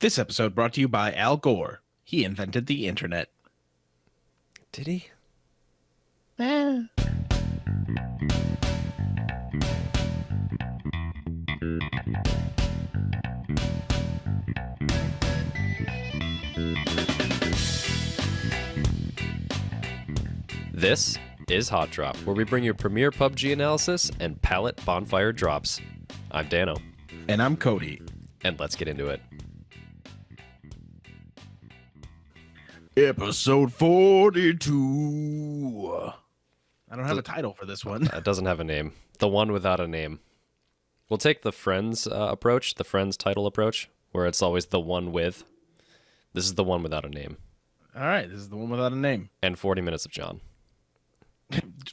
This episode brought to you by Al Gore. He invented the internet. Did he? Eh. This is Hot Drop, where we bring you premier PUBG analysis and palette bonfire drops. I'm Dano. And I'm Cody. And let's get into it. Episode 42. I don't have a title for this one. It doesn't have a name. The one without a name. We'll take the Friends approach, the Friends title approach, where it's always the one with. This is the one without a name. All right, this is the one without a name. And 40 minutes of John.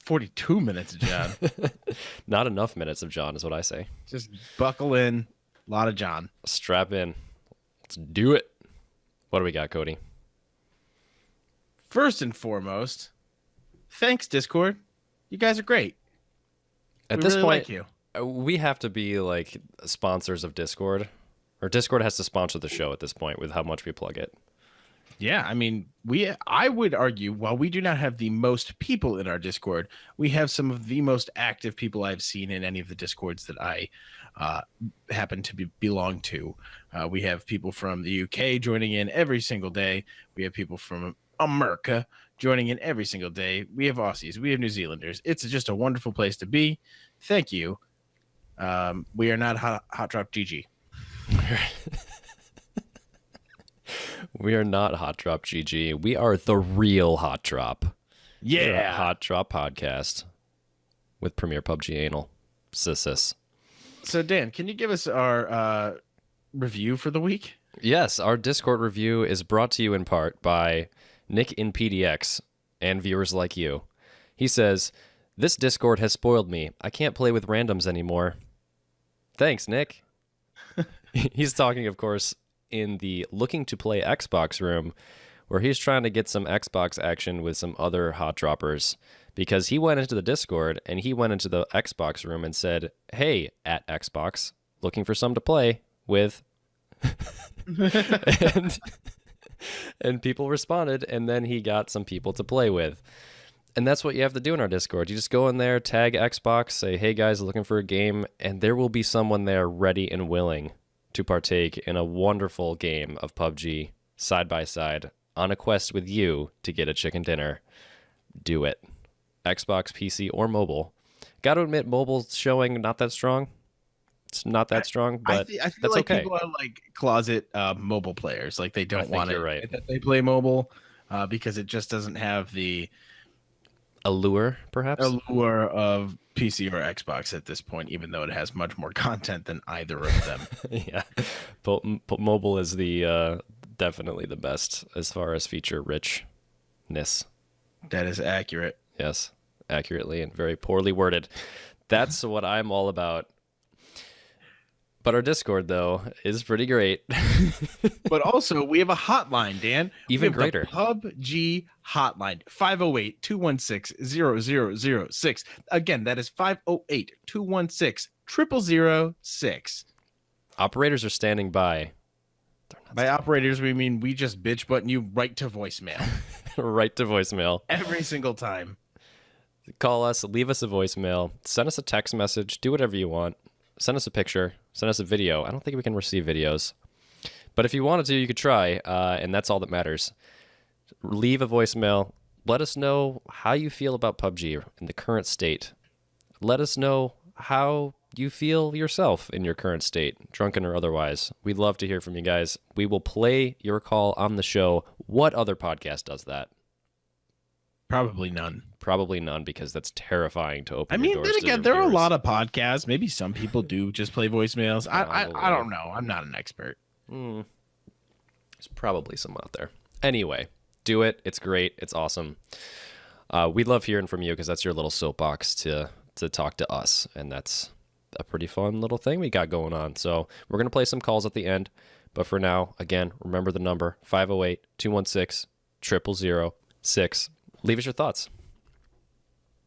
42 minutes, John. Not enough minutes of John is what I say. Just buckle in. A lot of John. Strap in. Let's do it. What do we got, Cody? First and foremost, thanks, Discord. You guys are great. At We this really point, like you. we have to be like sponsors of Discord, or Discord has to sponsor the show at this point with how much we plug it. Yeah, I mean, I would argue, while we do not have the most people in our Discord, we have some of the most active people I've seen in any of the Discords that I happen to belong to. We have people from the UK joining in every single day. We have people from America joining in every single day. We have Aussies. We have New Zealanders. It's just a wonderful place to be. Thank you. We are not Hot Drop GG. We are not Hot Drop GG. We are the real Hot Drop. We're a Yeah. Hot Drop podcast with premier PUBG anal. Sis. So, Dan, can you give us our review for the week? Yes, our Discord review is brought to you in part by Nick in PDX and viewers like you. He says, "This Discord has spoiled me. I can't play with randoms anymore." Thanks, Nick. He's talking, of course, in the looking to play Xbox room, where he's trying to get some Xbox action with some other hot droppers, because he went into the Discord and he went into the Xbox room and said, "Hey, at Xbox, looking for some to play with." and people responded, and then he got some people to play with. And that's what you have to do in our Discord. You just go in there, tag Xbox, say, "Hey guys, looking for a game," and there will be someone there ready and willing to partake in a wonderful game of PUBG side by side on a quest with you to get a chicken dinner. Do it. Xbox, PC, or mobile. Got to admit, mobile's showing not that strong. It's not that strong, but I feel that's like okay. people are like closet mobile players. Like they don't think want you're it. right. That they play mobile because it just doesn't have the Allure, perhaps? allure of PC or Xbox at this point, even though it has much more content than either of them. Yeah. But mobile is the definitely the best as far as feature richness. That is accurate. Yes, accurately and very poorly worded. That's what I'm all about. But our Discord, though, is pretty great. But also, we have a hotline, Dan. Even We have greater. the PUBG hotline, 508-216-0006. Again, that is 508-216-0006. Operators are standing by. By operators, we mean we just bitch button you right to voicemail Right to voicemail. every single time. Call us, leave us a voicemail, send us a text message, do whatever you want. Send us a picture, send us a video. I don't think we can receive videos. But if you wanted to, you could try, and that's all that matters. Leave a voicemail. Let us know how you feel about PUBG in the current state. Let us know how you feel yourself in your current state, drunken or otherwise. We'd love to hear from you guys. We will play your call on the show. What other podcast does that? Probably none. Probably none, because that's terrifying to open. I your mean, doors then to again, new there are a viewers. lot of podcasts. Maybe some people do just play voicemails. I Probably. don't know. I'm not an expert. There's probably some out there. Anyway, do it. It's great. It's awesome. We love hearing from you because that's your little soapbox to talk to us, and that's a pretty fun little thing we got going on. So we're going to play some calls at the end, but for now, again, remember the number, 508-216-0006. Leave us your thoughts.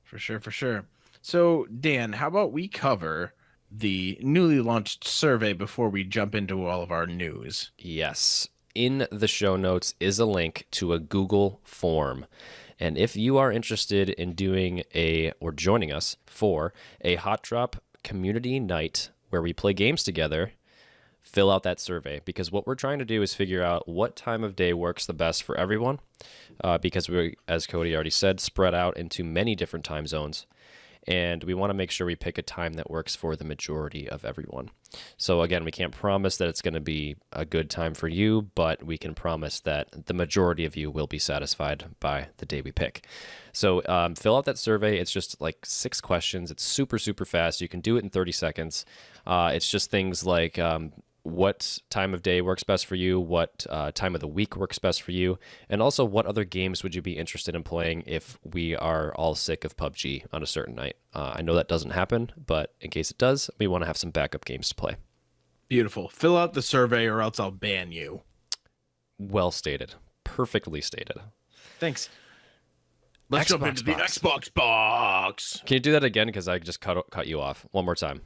For sure. So, Dan, how about we cover the newly launched survey before we jump into all of our news. Yes. In the show notes is a link to a Google form. And if you are interested in doing or joining us for a Hot Drop Community Night where we play games together, fill out that survey, because what we're trying to do is figure out what time of day works the best for everyone, because we, as Cody already said, spread out into many different time zones. And we want to make sure we pick a time that works for the majority of everyone. So again, we can't promise that it's going to be a good time for you, but we can promise that the majority of you will be satisfied by the day we pick. So fill out that survey. It's just like 6 questions. It's super, super fast. You can do it in 30 seconds. It's just things like what time of day works best for you, what time of the week works best for you, and also what other games would you be interested in playing if we are all sick of PUBG on a certain night. I know that doesn't happen, but in case it does, we want to have some backup games to play. Beautiful. Fill out the survey or else I'll ban you. Well stated. Perfectly stated. Thanks. Let's jump into the Xbox box. Can you do that again? Because I just cut you off. One more time.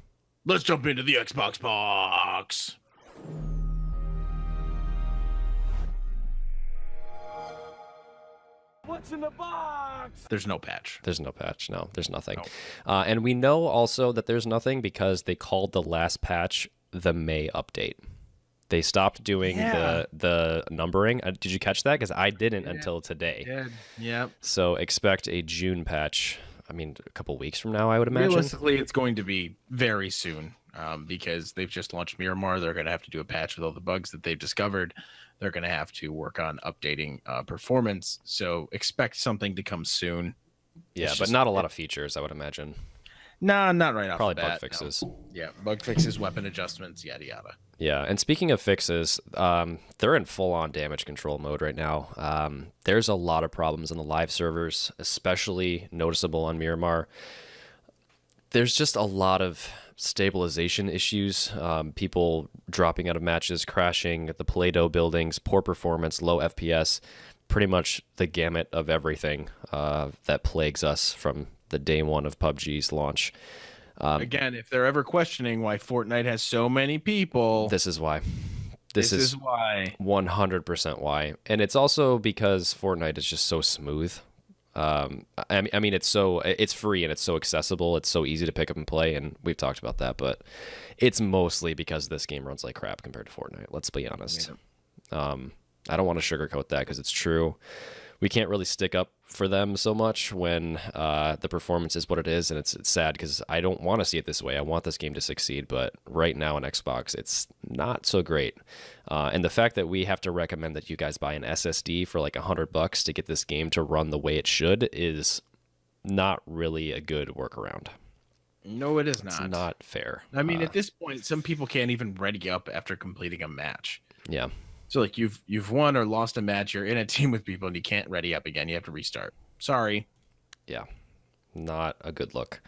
Let's jump into the Xbox box. What's in the box? There's no patch. There's no patch. No, there's nothing. No. And we know also that there's nothing because they called the last patch the May update. They stopped doing the numbering. Did you catch that? Because I didn't until today. Yeah. So expect a June patch. I mean, a couple weeks from now, I would imagine. Realistically, it's going to be very soon because they've just launched Miramar. They're going to have to do a patch with all the bugs that they've discovered. They're going to have to work on updating performance. So expect something to come soon. Yeah, but not a lot of features, I would imagine. Nah, not right off Probably the bat. bug fixes. No. Yeah, bug fixes, weapon adjustments, yada, yada. Yeah, and speaking of fixes, they're in full-on damage control mode right now. There's a lot of problems on the live servers, especially noticeable on Miramar. There's just a lot of stabilization issues, people dropping out of matches, crashing, the Play-Doh buildings, poor performance, low FPS, pretty much the gamut of everything that plagues us from the day one of PUBG's launch. Again, if they're ever questioning why Fortnite has so many people, this is why. This is why. 100% why. And it's also because Fortnite is just so smooth. I mean, it's free and it's so accessible. It's so easy to pick up and play, and we've talked about that. But it's mostly because this game runs like crap compared to Fortnite. Let's be honest. Yeah. I don't want to sugarcoat that because it's true. We can't really stick up for them so much when the performance is what it is, and it's sad because I don't want to see it this way. I want this game to succeed, but right now on Xbox, it's not so great. And the fact that we have to recommend that you guys buy an SSD for like $100 to get this game to run the way it should is not really a good workaround. No, it is not. It's not fair. I mean, at this point, some people can't even ready up after completing a match. Yeah. So like you've won or lost a match, you're in a team with people and you can't ready up again. You have to restart. Sorry. Yeah, not a good look.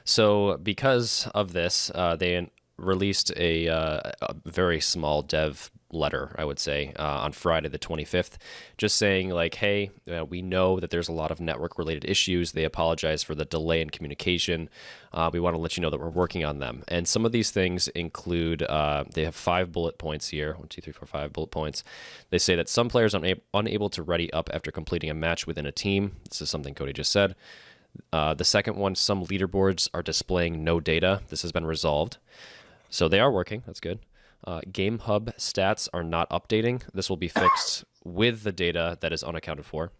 So because of this, they released a very small dev letter, I would say, on Friday the 25th, just saying like, hey, we know that there's a lot of network related issues. They apologize for the delay in communication. We want to let you know that we're working on them. And some of these things include, they have 5 bullet points here. 1, 2, 3, 4, 5 bullet points. They say that some players are unable to ready up after completing a match within a team. This is something Cody just said. The second one, some leaderboards are displaying no data. This has been resolved. So they are working. That's good. Game Hub stats are not updating. This will be fixed with the data that is unaccounted for.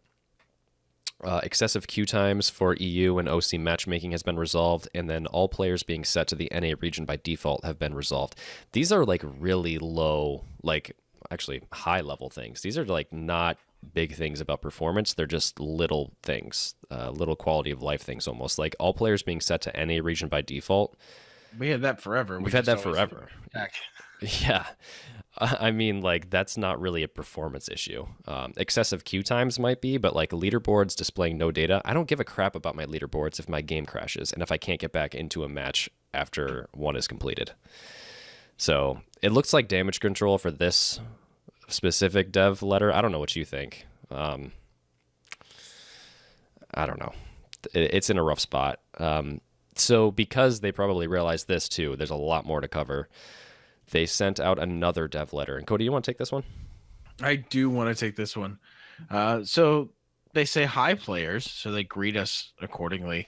Excessive queue times for EU and OC matchmaking has been resolved, and then all players being set to the NA region by default have been resolved. These are like really low, like actually high level things. These are like not big things about performance. They're just little things, little quality of life things almost. Like all players being set to NA region by default. We had that forever. We've had that forever. Yeah. I mean, like, that's not really a performance issue. Excessive queue times might be, but like leaderboards displaying no data, I don't give a crap about my leaderboards if my game crashes and if I can't get back into a match after one is completed. So it looks like damage control for this specific dev letter. I don't know what you think. I don't know. It's in a rough spot. So because they probably realized this too, there's a lot more to cover. They sent out another dev letter. And Cody, you want to take this one? I do want to take this one. So they say hi, players. So they greet us accordingly.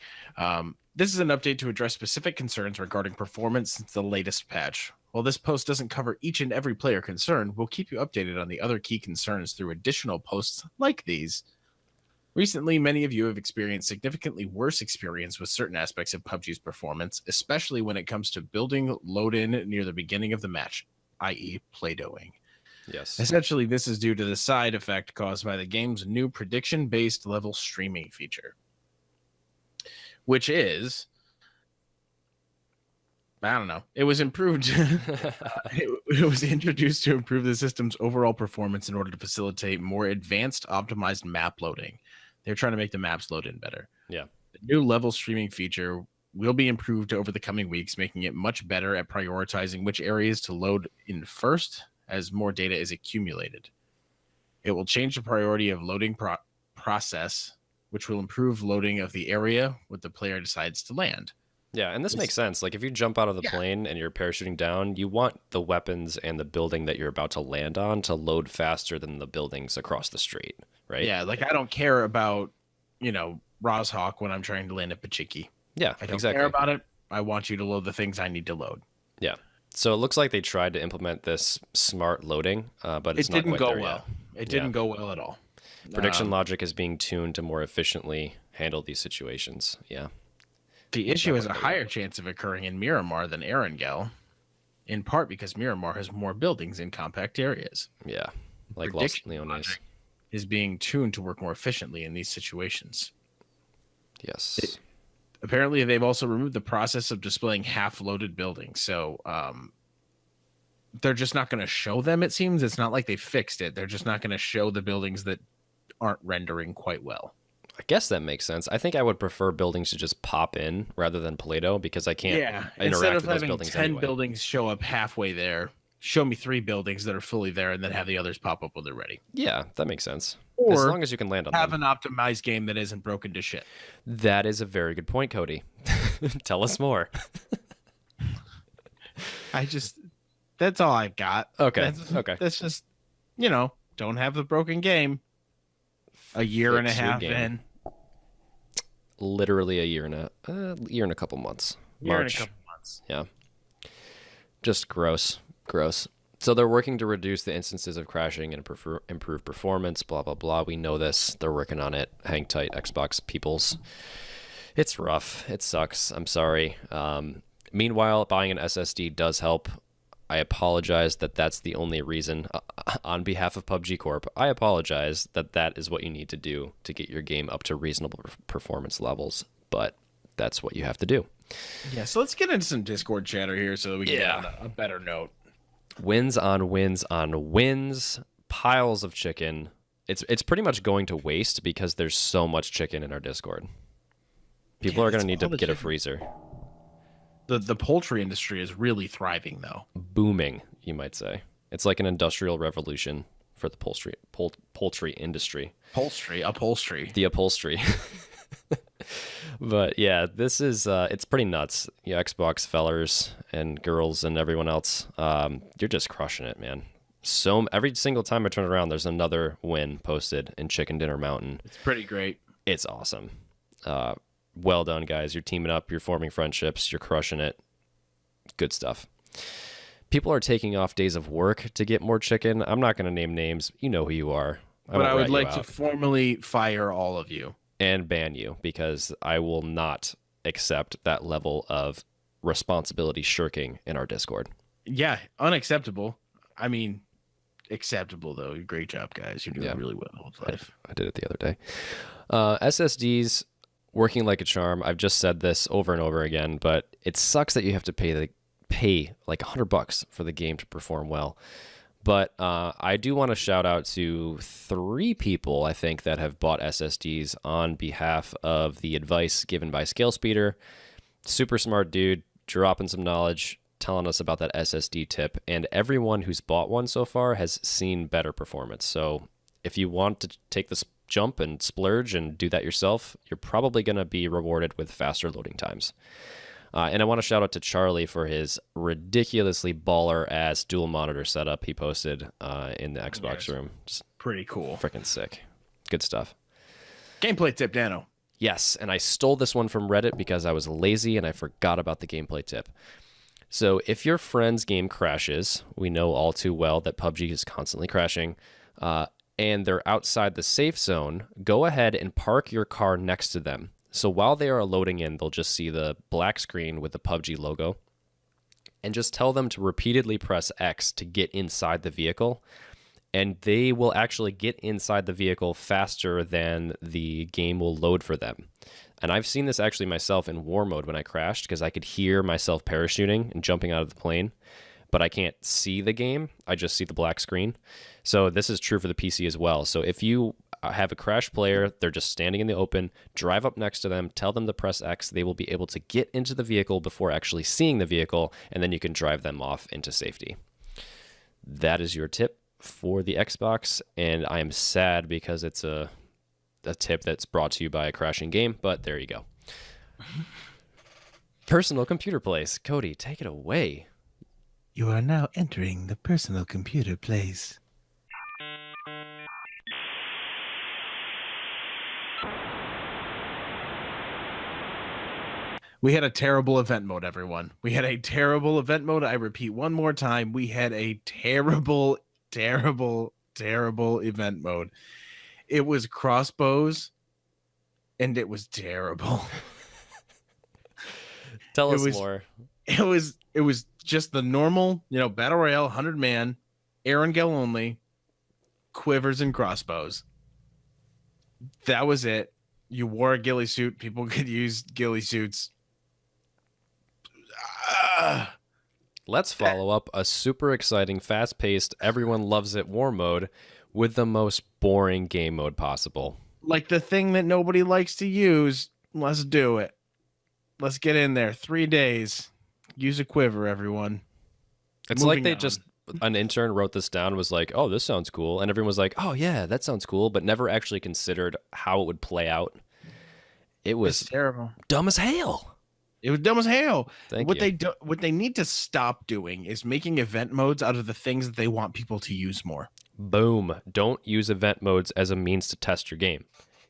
This is an update to address specific concerns regarding performance since the latest patch. While this post doesn't cover each and every player concerned, we'll keep you updated on the other key concerns through additional posts like these. Recently, many of you have experienced significantly worse experience with certain aspects of PUBG's performance, especially when it comes to building load-in near the beginning of the match, i.e. play-dohing. Yes. Essentially, this is due to the side effect caused by the game's new prediction-based level streaming feature, which is, I don't know, it was improved. It was introduced to improve the system's overall performance in order to facilitate more advanced, optimized map loading. They're trying to make the maps load in better. Yeah. The new level streaming feature will be improved over the coming weeks, making it much better at prioritizing which areas to load in first as more data is accumulated. It will change the priority of loading process, which will improve loading of the area where the player decides to land. Yeah, and this makes sense. Like if you jump out of the plane and you're parachuting down, you want the weapons and the building that you're about to land on to load faster than the buildings across the street, right? Yeah, like I don't care about, Rozhawk when I'm trying to land at Pachiki. Yeah, I don't exactly. care about it. I want you to load the things I need to load. Yeah. So it looks like they tried to implement this smart loading, but it's not quite there yet. It didn't go well at all. Prediction logic is being tuned to more efficiently handle these situations. Yeah. The issue has a higher chance of occurring in Miramar than Erangel, in part because Miramar has more buildings in compact areas. Yeah, like Los Leones is being tuned to work more efficiently in these situations. Yes. Apparently, they've also removed the process of displaying half-loaded buildings. So they're just not going to show them, it seems. It's not like they fixed it. They're just not going to show the buildings that aren't rendering quite well. I guess that makes sense. I think I would prefer buildings to just pop in rather than Play-Doh because I can't interact with those buildings 10 anyway. buildings show up halfway there, show me 3 buildings that are fully there and then have the others pop up when they're ready. Yeah, that makes sense. Or as long as you can land on have them. an optimized game that isn't broken to shit. That is a very good point, Cody. Tell us more. That's all I've got. Okay. That's just, don't have the broken game. A year and a half in. Literally a year and a couple months. March. Yeah. Just gross. So they're working to reduce the instances of crashing and improve performance, blah, blah, blah. We know this. They're working on it. Hang tight, Xbox peoples. It's rough. It sucks. I'm sorry. Meanwhile, buying an SSD does help. I apologize that that's the only reason. On behalf of PUBG Corp, I apologize that is what you need to do to get your game up to reasonable performance levels. But that's what you have to do. Yeah, so let's get into some Discord chatter here so that we can get on a better note. Wins on wins on wins. Piles of chicken. It's pretty much going to waste because there's so much chicken in our Discord. People are going to need to get a freezer. The poultry industry is really thriving, though. Booming, you might say. It's like an industrial revolution for the poultry industry. Upholstery. The upholstery. But yeah, this is it's pretty nuts. Yeah, Xbox fellers and girls and everyone else, you're just crushing it, man. So every single time I turn around, there's another win posted in Chicken Dinner Mountain. It's pretty great. It's awesome. Well done, guys. You're teaming up. You're forming friendships. You're crushing it. Good stuff. People are taking off days of work to get more chicken. I'm not going to name names. You know who you are. But I would like to formally fire all of you. And ban you because I will not accept that level of responsibility shirking in our Discord. Yeah, unacceptable. I mean, acceptable, though. Great job, guys. You're doing really well with life. I did it the other day. SSDs working like a charm. I've just said this over and over again, but it sucks that you have to pay like $100 for the game to perform well. But I do want to shout out to 3 people, I think, that have bought SSDs on behalf of the advice given by ScaleSpeeder. Super smart dude, dropping some knowledge, telling us about that SSD tip. And everyone who's bought one so far has seen better performance. So if you want to take jump and splurge and do that yourself, you're probably going to be rewarded with faster loading times. And I want to shout out to Charlie for his ridiculously baller-ass dual monitor setup he posted in the Xbox room. Just pretty cool. Freaking sick. Good stuff. Gameplay tip, Dano. Yes, and I stole this one from Reddit because I was lazy and I forgot about the gameplay tip. So if your friend's game crashes, we know all too well that PUBG is constantly crashing, and they're outside the safe zone, go ahead and park your car next to them. So while they are loading in, they'll just see the black screen with the PUBG logo, and just tell them to repeatedly press X to get inside the vehicle, and they will actually get inside the vehicle faster than the game will load for them. And I've seen this actually myself in war mode when I crashed, because I could hear myself parachuting and jumping out of the plane, but I can't see the game. I just see the black screen. So this is true for the PC as well. So if you have a crash player, they're just standing in the open, drive up next to them, tell them to press X, they will be able to get into the vehicle before actually seeing the vehicle, and then you can drive them off into safety. That is your tip for the Xbox, and I am sad because it's a tip that's brought to you by a crashing game, but there you go. Personal computer place. Cody, take it away. You are now entering the personal computer place. We had a terrible event mode, everyone. We had a terrible event mode. I repeat one more time. We had a terrible event mode. It was crossbows, and it was terrible. Tell us more. It was just the normal, battle royale, 100-man, Erangel only, quivers and crossbows. That was it. You wore a ghillie suit. People could use ghillie suits. Let's follow up a super exciting, fast-paced, everyone loves it war mode with the most boring game mode possible. Like the thing that nobody likes to use. Let's do it. Let's get in there. 3 days. Use a quiver, everyone. It's like they just, an intern wrote this down, was like, oh, this sounds cool. And everyone was like, oh, yeah, that sounds cool, but never actually considered how it would play out. It was terrible. Dumb as hell. It was dumb as hell. What they need to stop doing is making event modes out of the things that they want people to use more. Boom. Don't use event modes as a means to test your game.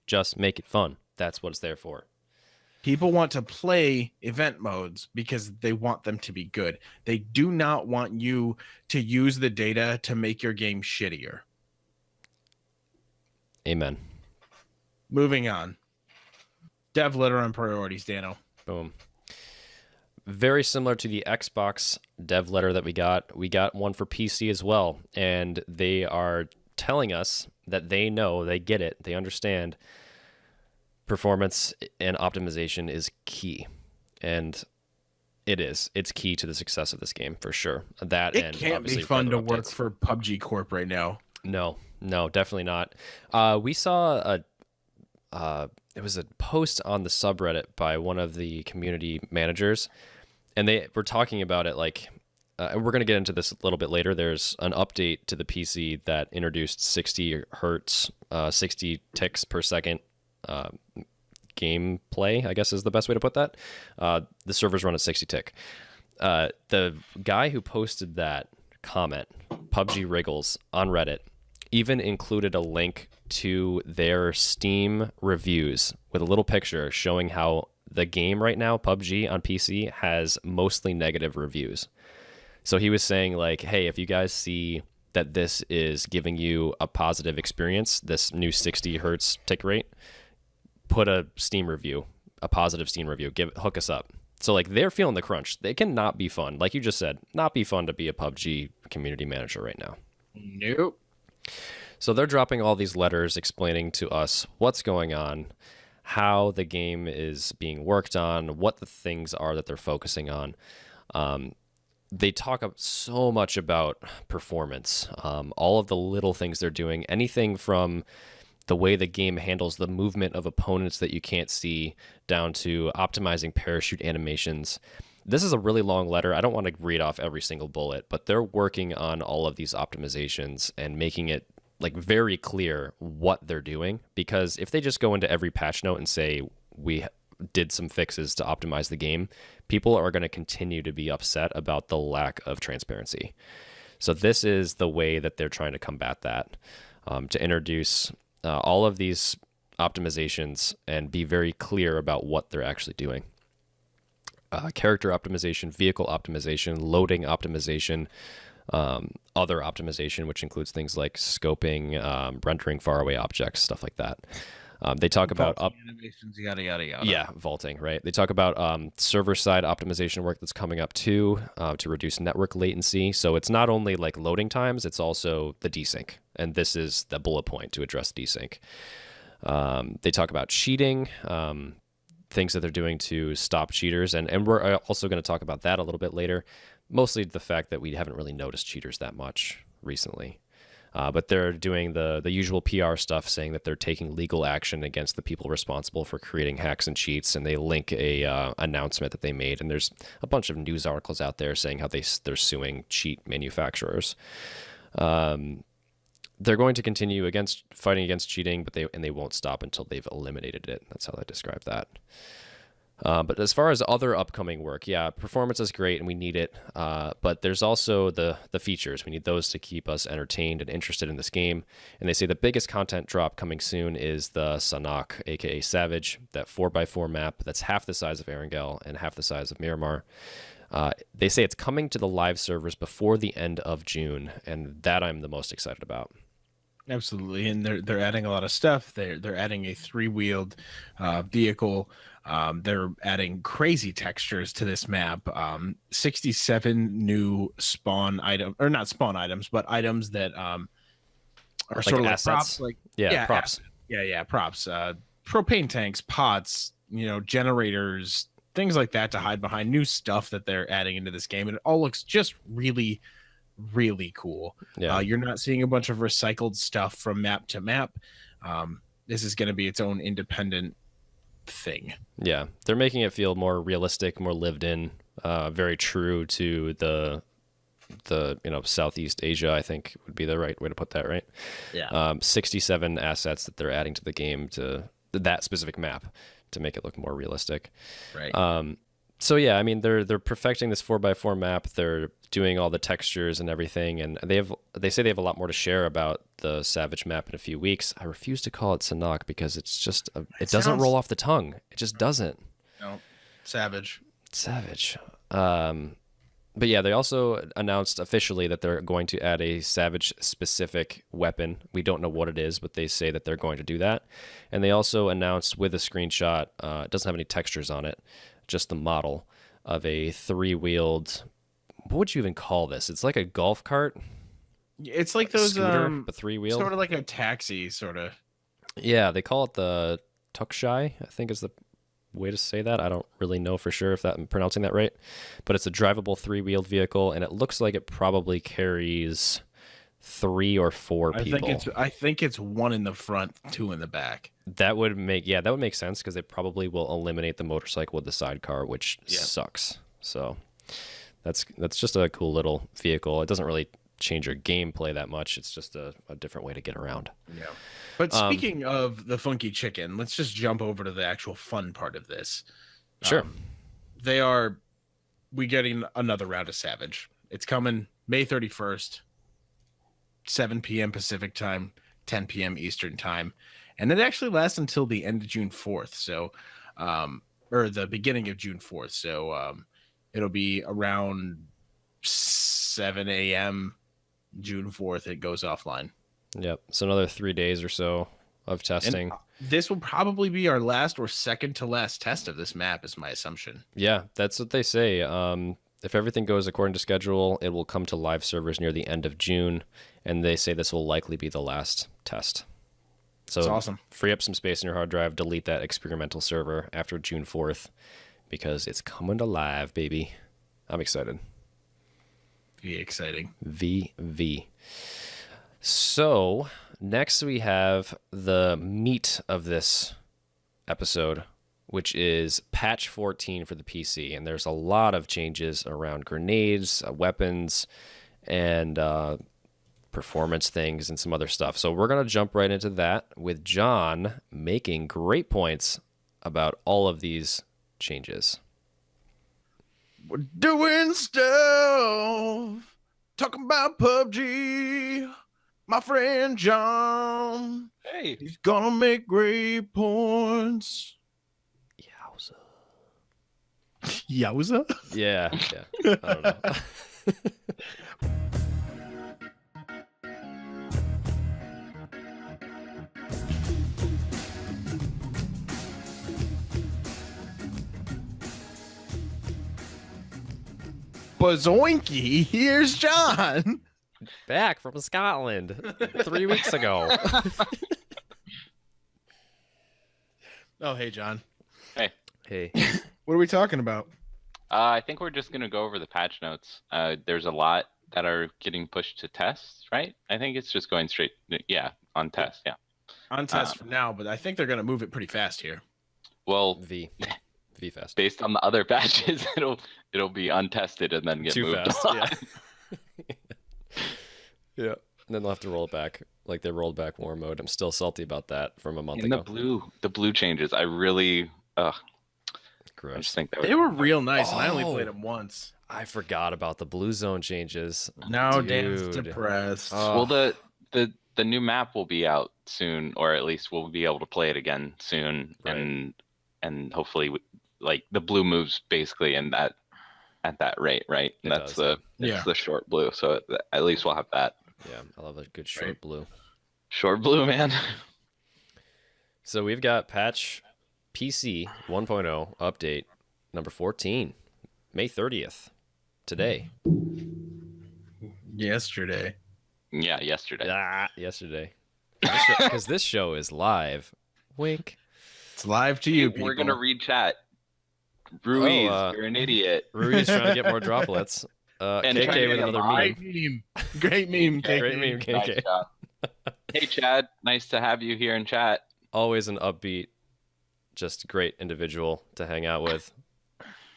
Just make it fun. That's what it's there for. People want to play event modes because they want them to be good. They do not want you to use the data to make your game shittier. Amen. Moving on. Dev letter on priorities, Dano. Boom. Very similar to the Xbox dev letter that we got one for PC as well. And they are telling us that they know, they get it, they understand performance and optimization is key. And it is. It's key to the success of this game for sure. That it and can't be fun to work for PUBG Corp right now. No, definitely not. We saw it was a post on the subreddit by one of the community managers, and they were talking about it like, we're going to get into this a little bit later. There's an update to the PC that introduced 60 hertz, 60 ticks per second gameplay, I guess is the best way to put that. The servers run at 60 tick. The guy who posted that comment, PUBG Wriggles, on Reddit, even included a link to their Steam reviews with a little picture showing how the game right now, PUBG on PC, has mostly negative reviews. So he was saying like, hey, if you guys see that this is giving you a positive experience, this new 60 hertz tick rate, put a Steam review, a positive Steam review, hook us up. So like they're feeling the crunch. They cannot be fun. Like you just said, not be fun to be a PUBG community manager right now. Nope. So they're dropping all these letters explaining to us what's going on, how the game is being worked on, what the things are that they're focusing on. They talk so much about performance, all of the little things they're doing, anything from the way the game handles the movement of opponents that you can't see down to optimizing parachute animations. This is a really long letter. I don't want to read off every single bullet, but they're working on all of these optimizations and making it like very clear what they're doing, because if they just go into every patch note and say we did some fixes to optimize the game, people are going to continue to be upset about the lack of transparency. So this is the way that they're trying to combat that, to introduce all of these optimizations and be very clear about what they're actually doing. Character optimization, vehicle optimization, loading optimization, other optimization, which includes things like scoping, rendering faraway objects, stuff like that. They talk about animations, yada yada yada. Yeah, vaulting, right? They talk about server-side optimization work that's coming up too, to reduce network latency. So it's not only like loading times, it's also the desync, and this is the bullet point to address desync. They talk about cheating, things that they're doing to stop cheaters, and we're also going to talk about that a little bit later. Mostly the fact that we haven't really noticed cheaters that much recently. But they're doing the usual PR stuff, saying that they're taking legal action against the people responsible for creating hacks and cheats, and they link a announcement that they made. And there's a bunch of news articles out there saying how they're suing cheat manufacturers. They're going to continue fighting against cheating, but they won't stop until they've eliminated it. That's how they describe that. But as far as other upcoming work, yeah, performance is great and we need it. But there's also the features. We need those to keep us entertained and interested in this game. And they say the biggest content drop coming soon is the Sanhok, aka Savage, that 4x4 map that's half the size of Erangel and half the size of Miramar. They say it's coming to the live servers before the end of June, and that I'm the most excited about. Absolutely, and they're adding a lot of stuff. They're adding a 3-wheeled vehicle. They're adding crazy textures to this map. 67 new spawn item, or not spawn items, but items that are like sort of like assets. props. Like Props. Props. Propane tanks, pots, generators, things like that to hide behind. New stuff that they're adding into this game, and it all looks just really, really cool. Yeah. You're not seeing a bunch of recycled stuff from map to map. This is going to be its own independent thing. Yeah, they're making it feel more realistic, more lived in, very true to the Southeast Asia, I think would be the right way to put that, right? Yeah. 67 assets that they're adding to the game, to that specific map, to make it look more realistic. Right. So yeah, I mean they're perfecting this 4x4 map. They're doing all the textures and everything, and they say they have a lot more to share about the Savage map in a few weeks. I refuse to call it Sanhok because it's just it doesn't roll off the tongue. It just doesn't. No, Savage. But yeah, they also announced officially that they're going to add a Savage specific weapon. We don't know what it is, but they say that they're going to do that. And they also announced with a screenshot, it doesn't have any textures on it, just the model of a 3-wheeled, what would you even call this? It's like a golf cart. It's like those scooter, but 3-wheeled. Sort of like a taxi, sort of. Yeah, they call it the Tukshai, I think is the way to say that. I don't really know for sure if I'm pronouncing that right, but it's a drivable 3-wheeled vehicle, and it looks like it probably carries 3 or 4 people. I think it's 1 in the front, 2 in the back. That would make sense, because they probably will eliminate the motorcycle with the sidecar, which sucks. So that's just a cool little vehicle. It doesn't really change your gameplay that much. It's just a different way to get around. Yeah. But speaking of the funky chicken, let's just jump over to the actual fun part of this. Sure. We getting another round of Savage. It's coming May 31st, 7 p.m. Pacific time, 10 p.m. Eastern time. And it actually lasts until the end of June 4th. So, or the beginning of June 4th. So, it'll be around 7 a.m. June 4th. It goes offline. Yep. So another 3 days or so of testing. And this will probably be our last or second to last test of this map, is my assumption. Yeah, that's what they say. If everything goes according to schedule, it will come to live servers near the end of June, and they say this will likely be the last test. So that's awesome. Free up some space in your hard drive, delete that experimental server after June 4th, because it's coming to live, baby. I'm excited. Be exciting. VV. So next we have the meat of this episode, which is patch 14 for the PC. And there's a lot of changes around grenades, weapons, and performance things and some other stuff. So we're going to jump right into that with John making great points about all of these changes. We're doing stuff, talking about PUBG. My friend John, Hey, he's gonna make great points. Yowza. Yowza? Yeah. I don't know. Bazoinky, here's John. Back from Scotland 3 weeks ago. Oh, hey, John. Hey. What are we talking about? I think we're just gonna go over the patch notes. There's a lot that are getting pushed to tests, right? I think it's just going straight, on test, yeah. On test for now, but I think they're gonna move it pretty fast here. Well, V fast. based on the other patches, it'll be untested and then get Too moved fast. on. Yeah. Yeah. And then they'll have to roll it back like they rolled back war mode. I'm still salty about that from a month And ago. the blue changes, I really, I Gross. just think that They were real nice, and I only Oh. played them once. I forgot about the blue zone changes. Now Dan's Dude. depressed. Oh. Well, the new map will be out soon, or at least we'll be able to play it again soon, Right. and hopefully, like the blue moves basically in that at that rate, right? It That's does. the short blue, so at least we'll have that Yeah, I love a good short Right. blue. short blue, man. So we've got patch PC 1.0 update number 14, May 30th, today. Yesterday. Yeah, yesterday. Yesterday. Because this show is live. Wink. It's live to you, Hey, people. we're gonna read chat. Ruiz, you're an idiot. Rui's trying to get more droplets. And KK trying with to get another Great meme. meme. Great meme, KK. Great meme, Nice KK. job. Hey, Chad. Nice to have you here in chat. Always an upbeat, just great individual to hang out with.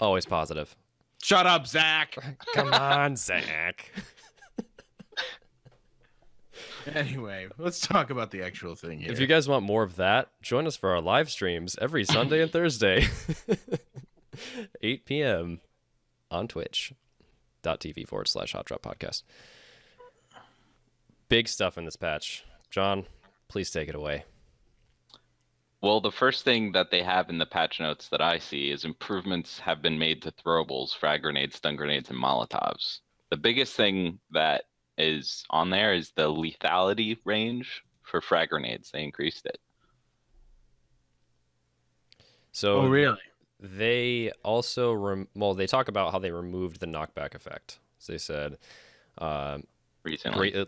Always positive. Shut up, Zach. Come on, Zach. Anyway, let's talk about the actual thing here. If you guys want more of that, join us for our live streams every Sunday and Thursday, 8 p.m. on twitch.tv/HotDrop Podcast. Big stuff in this patch. John, please take it away. Well, the first thing that they have in the patch notes that I see is improvements have been made to throwables, frag grenades, stun grenades, and Molotovs. The biggest thing that is on there is the lethality range for frag grenades. They increased it. So Oh, really? they also, they talk about how they removed the knockback effect. So they said, Recently.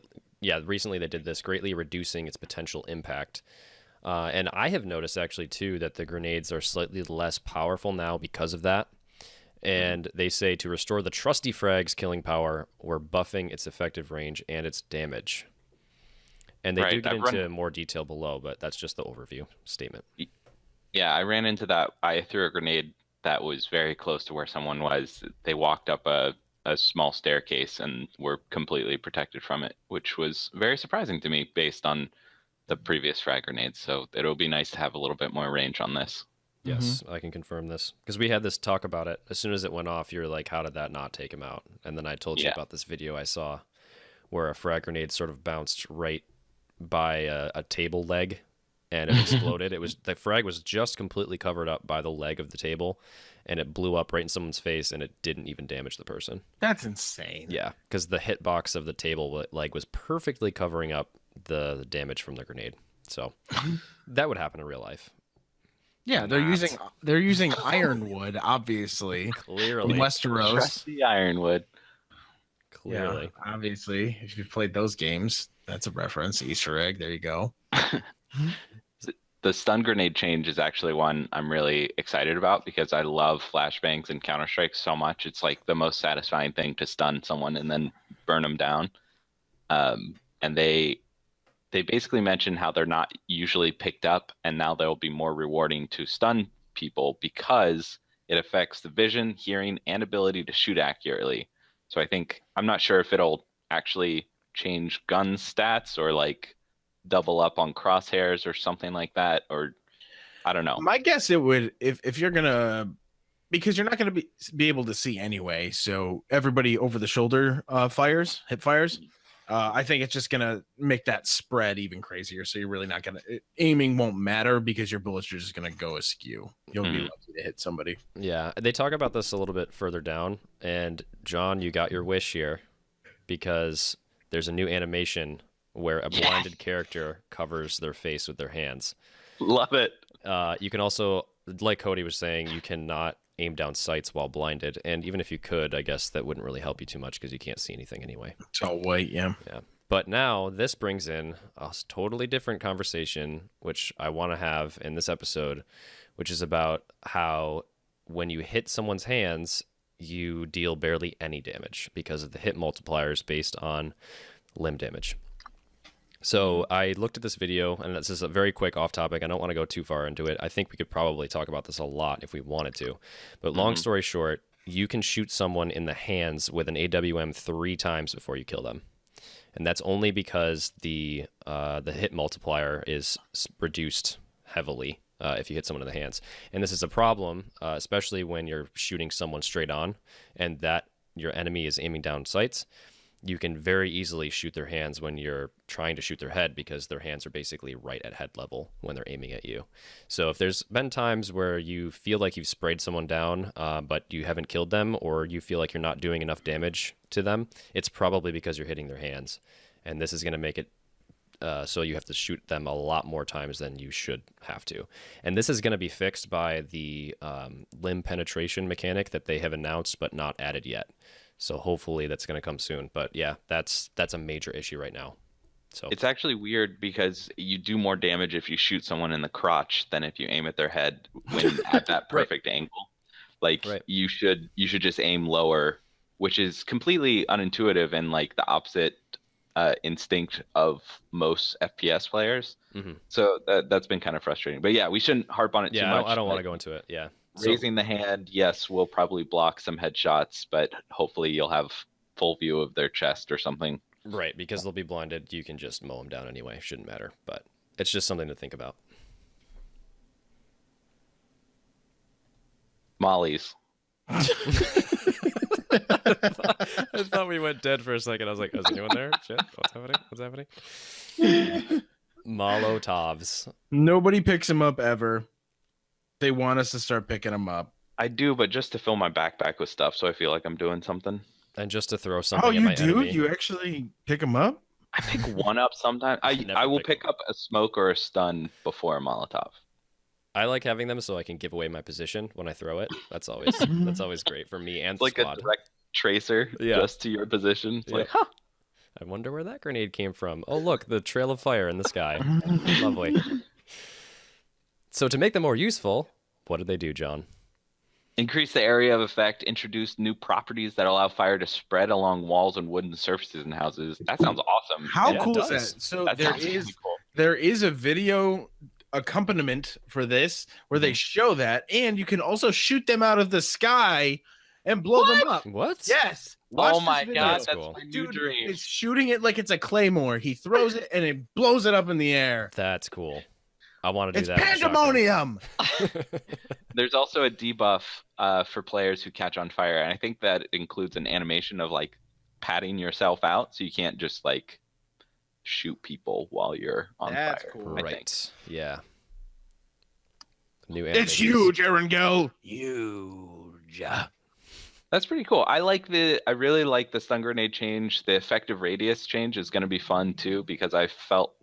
recently they did this, greatly reducing its potential impact. And I have noticed actually too that the grenades are slightly less powerful now because of that. And they say to restore the trusty frag's killing power, we're buffing its effective range and its damage. And they do get into more detail below, but that's just the overview statement. Yeah, I ran into that. I threw a grenade that was very close to where someone was. They walked up a small staircase and were completely protected from it, which was very surprising to me based on the previous frag grenades. So it'll be nice to have a little bit more range on this. Yes, I can confirm this. Because we had this talk about it. As soon as it went off, you were like, how did that not take him out? And then I told you about this video I saw where a frag grenade sort of bounced right by a table leg and it exploded. The frag was just completely covered up by the leg of the table and it blew up right in someone's face and it didn't even damage the person. That's insane. Yeah, because the hitbox of the table leg was perfectly covering up the damage from the grenade. So that would happen in real life. Yeah, they're using ironwood, obviously. Clearly. From Westeros. Trusty ironwood. Clearly. Yeah, obviously. If you've played those games, that's a reference. Easter egg. There you go. The stun grenade change is actually one I'm really excited about because I love flashbangs and Counter-Strike so much. It's like the most satisfying thing to stun someone and then burn them down. And they basically mention how they're not usually picked up, and now they'll be more rewarding to stun people because it affects the vision, hearing, and ability to shoot accurately. So I'm not sure if it'll actually change gun stats or like double up on crosshairs or something like that, or I don't know. My guess it would if you're gonna, because you're not gonna be able to see anyway. So everybody over the shoulder fires, hip fires. I think it's just gonna make that spread even crazier. So you're really not gonna aiming won't matter because your bullets are just gonna go askew. You'll be lucky to hit somebody. Yeah, they talk about this a little bit further down. And John, you got your wish here because there's a new animation where a blinded character covers their face with their hands. Love it. You can also, like Cody was saying, you cannot aim down sights while blinded. And even if you could, I guess that wouldn't really help you too much because you can't see anything anyway. It's all white, yeah. Yeah. But now this brings in a totally different conversation, which I want to have in this episode, which is about how when you hit someone's hands, you deal barely any damage because of the hit multipliers based on limb damage. So I looked at this video, and this is a very quick off topic. I don't want to go too far into it. I think we could probably talk about this a lot if we wanted to. But long story short, you can shoot someone in the hands with an AWM 3 times before you kill them. And that's only because the hit multiplier is reduced heavily if you hit someone in the hands. And this is a problem, especially when you're shooting someone straight on and that your enemy is aiming down sights. You can very easily shoot their hands when you're trying to shoot their head because their hands are basically right at head level when they're aiming at you. So if there's been times where you feel like you've sprayed someone down, but you haven't killed them, or you feel like you're not doing enough damage to them, it's probably because you're hitting their hands. And this is going to make it so you have to shoot them a lot more times than you should have to. And this is going to be fixed by the limb penetration mechanic that they have announced but not added yet. So hopefully that's going to come soon. But yeah, that's a major issue right now. So it's actually weird because you do more damage if you shoot someone in the crotch than if you aim at their head when at that perfect angle. Like you should just aim lower, which is completely unintuitive and like the opposite instinct of most FPS players. So that's been kind of frustrating. But yeah, we shouldn't harp on it too much. I don't want to go into it. Yeah. Raising the hand, yes, will probably block some headshots, but hopefully you'll have full view of their chest or something. Right, because they'll be blinded. You can just mow them down anyway. Shouldn't matter, but it's just something to think about. Mollies. I thought we went dead for a second. I was like, is anyone there? Shit, what's happening? Molotovs. Nobody picks them up ever. They want us to start picking them up. I do, but just to fill my backpack with stuff, so I feel like I'm doing something. And just to throw something. Oh, you at my do? enemy. You actually pick them up? I pick one up sometimes. I will pick up a smoke or a stun before a Molotov. I like having them so I can give away my position when I throw it. That's always great for me and it's like the squad. A direct tracer just to your position. It's like, huh. I wonder where that grenade came from. Oh, look, the trail of fire in the sky. Lovely. So to make them more useful, what did they do, John? Increase the area of effect, introduce new properties that allow fire to spread along walls and wooden surfaces in houses. That sounds awesome. How cool is that? So there is a video accompaniment for this where they show that, and you can also shoot them out of the sky and blow them up. What? Yes. Oh my god, that's cool. my new dream. It's shooting it like it's a claymore. He throws it and it blows it up in the air. That's cool. I want to do that. It's pandemonium. There's also a debuff for players who catch on fire, and I think that includes an animation of like patting yourself out, so you can't just like shoot people while you're on That's fire. cool. Right. Yeah. New It's huge, Erangel. Huge. That's pretty cool. I really like the stun grenade change. The effective radius change is going to be fun too, because I felt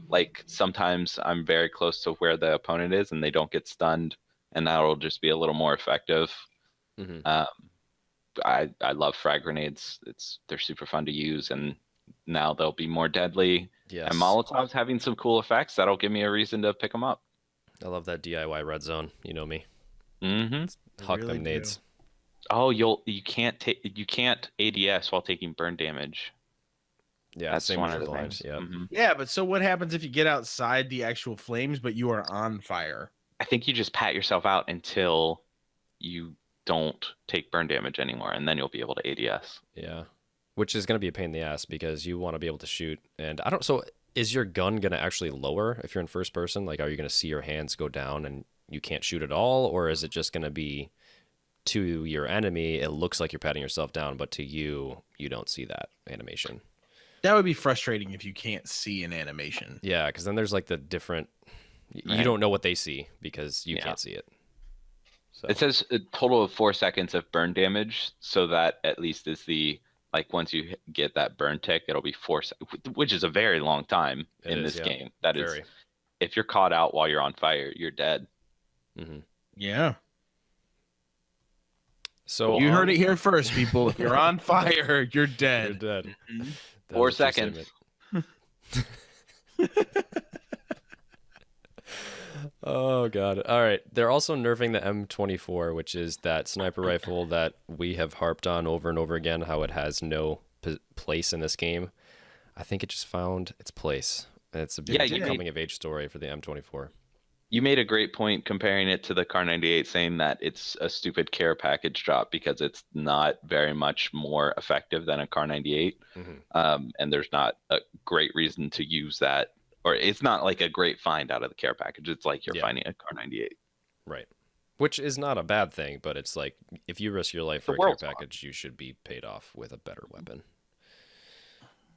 like sometimes I'm very close to where the opponent is and they don't get stunned, and that'll just be a little more effective. I love frag grenades. They're super fun to use, and now they'll be more deadly. Yes. And Molotovs having some cool effects, that'll give me a reason to pick them up. I love that DIY red zone. You know me. really Huck them nades. Oh, you can't ADS while taking burn damage. Yeah, that's same one with of the blind. things. Yeah. Yeah, but so what happens if you get outside the actual flames, but you are on fire? I think you just pat yourself out until you don't take burn damage anymore, and then you'll be able to ADS. Yeah. which is going to be a pain in the ass because you want to be able to shoot. And I don't. So is your gun going to actually lower if you're in first person? Like, are you going to see your hands go down and you can't shoot at all, or is it just going to be to your enemy, it looks like you're patting yourself down, but to you, you don't see that animation? That would be frustrating if you can't see an animation. Yeah, because then there's like the different. Right. You don't know what they see because you can't see it. So. It says a total of 4 seconds of burn damage, so that at least is the like once you get that burn tick, it'll be 4 seconds, which is a very long time in this game. That is, if you're caught out while you're on fire, you're dead. Mm-hmm. Yeah. So you heard it here first, people. If you're on fire, you're dead. You're dead. 4 seconds. Oh god. All right. They're also nerfing the M24, which is that sniper rifle that we have harped on over and over again, how it has no place in this game. I think it just found its place. It's a big coming of age story for the M24. You made a great point comparing it to the Car 98, saying that it's a stupid care package drop because it's not very much more effective than a Car 98. Mm-hmm. And there's not a great reason to use that, or it's not like a great find out of the care package. It's like you're finding a Car 98. Right. Which is not a bad thing, but it's like if you risk your life for a care package, you should be paid off with a better weapon.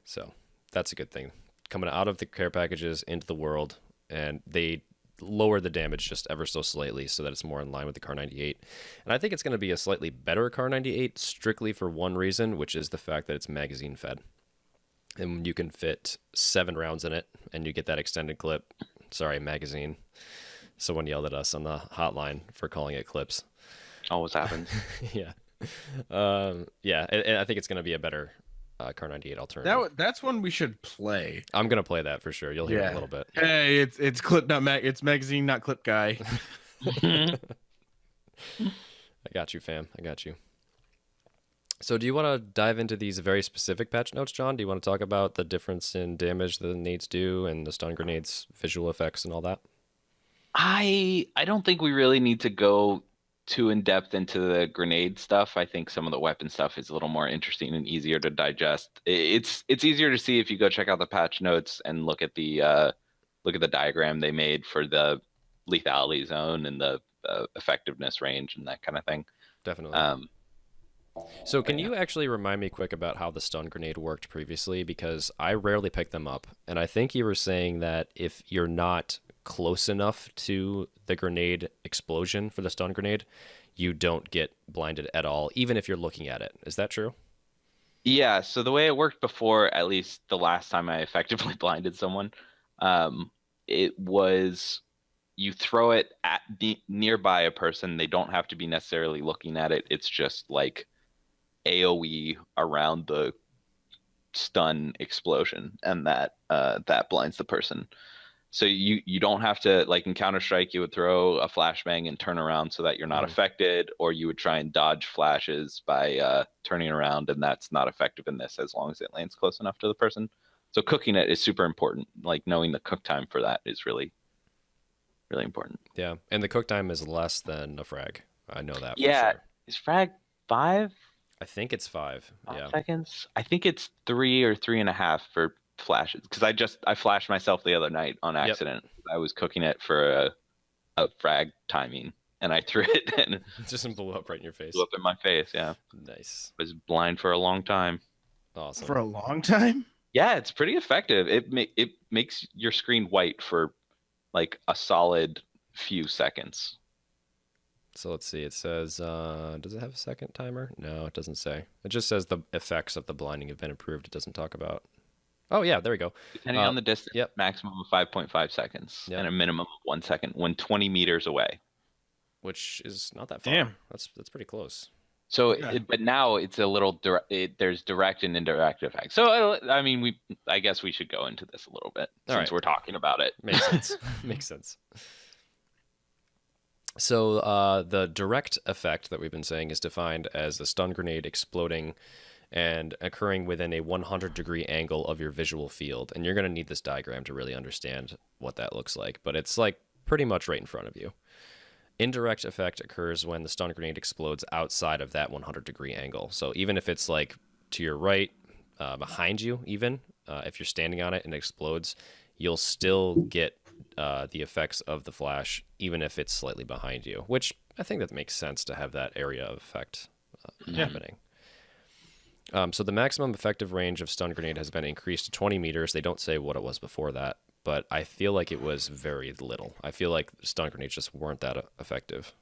So that's a good thing. Coming out of the care packages into the world, and they lower the damage just ever so slightly so that it's more in line with the Car 98. And I think it's going to be a slightly better Car 98 strictly for one reason, which is the fact that it's magazine fed. And you can fit 7 rounds in it, and you get that extended clip. Sorry, magazine. Someone yelled at us on the hotline for calling it clips. Always happens. Yeah. And I think it's going to be a better Car 98 alternative. That's one we should play. I'm going to play that for sure. You'll hear it in a little bit. Hey, it's clip, not it's magazine, not clip guy. I got you, fam. I got you. So do you want to dive into these very specific patch notes, John? Do you want to talk about the difference in damage that the nades do and the stun grenades visual effects and all that? I don't think we really need to go too in depth into the grenade stuff. I think some of the weapon stuff is a little more interesting and easier to digest. It's easier to see if you go check out the patch notes and look at the diagram they made for the lethality zone and the effectiveness range and that kind of thing. Definitely. So can you actually remind me quick about how the stun grenade worked previously? Because I rarely pick them up, and I think you were saying that if you're not close enough to the grenade explosion for the stun grenade, you don't get blinded at all, even if you're looking at it. Is that true? Yeah, so the way it worked before, at least the last time I effectively blinded someone, it was you throw it at nearby a person. They don't have to be necessarily looking at it. It's just like AoE around the stun explosion, and that blinds the person. So you don't have to, like in Counter-Strike, you would throw a flashbang and turn around so that you're not affected, or you would try and dodge flashes by turning around, and that's not effective in this as long as it lands close enough to the person. So cooking it is super important. Like knowing the cook time for that is really, really important. Yeah, and the cook time is less than a frag. I know that. Yeah, for sure. Is frag 5? I think it's 5. 5 seconds. I think it's 3 or 3.5 for flashes, because I flashed myself the other night on accident. Yep. I was cooking it for a frag timing, and I threw it and it just blew up right in your face. Blew up in my face. Yeah. Nice. I was blind for a long time. Awesome. For a long time? Yeah, it's pretty effective. It makes your screen white for like a solid few seconds. So let's see. It says, does it have a second timer? No, it doesn't say. It just says the effects of the blinding have been improved. It doesn't talk about. Oh, yeah, there we go. Depending on the distance, maximum of 5.5 seconds and a minimum of 1 second when 20 meters away. Which is not that far. Damn. That's pretty close. So, but now it's a little there's direct and indirect effects. So, I mean, I guess we should go into this a little bit since we're talking about it. Makes sense. Makes sense. So the direct effect that we've been saying is defined as the stun grenade exploding and occurring within a 100-degree angle of your visual field. And you're going to need this diagram to really understand what that looks like. But it's like pretty much right in front of you. Indirect effect occurs when the stun grenade explodes outside of that 100-degree angle. So even if it's like to your right, behind you, even if you're standing on it and it explodes, you'll still get the effects of the flash, even if it's slightly behind you, which I think that makes sense to have that area of effect happening. So the maximum effective range of stun grenade has been increased to 20 meters. They don't say what it was before that, but I feel like it was very little. I feel like stun grenades just weren't that effective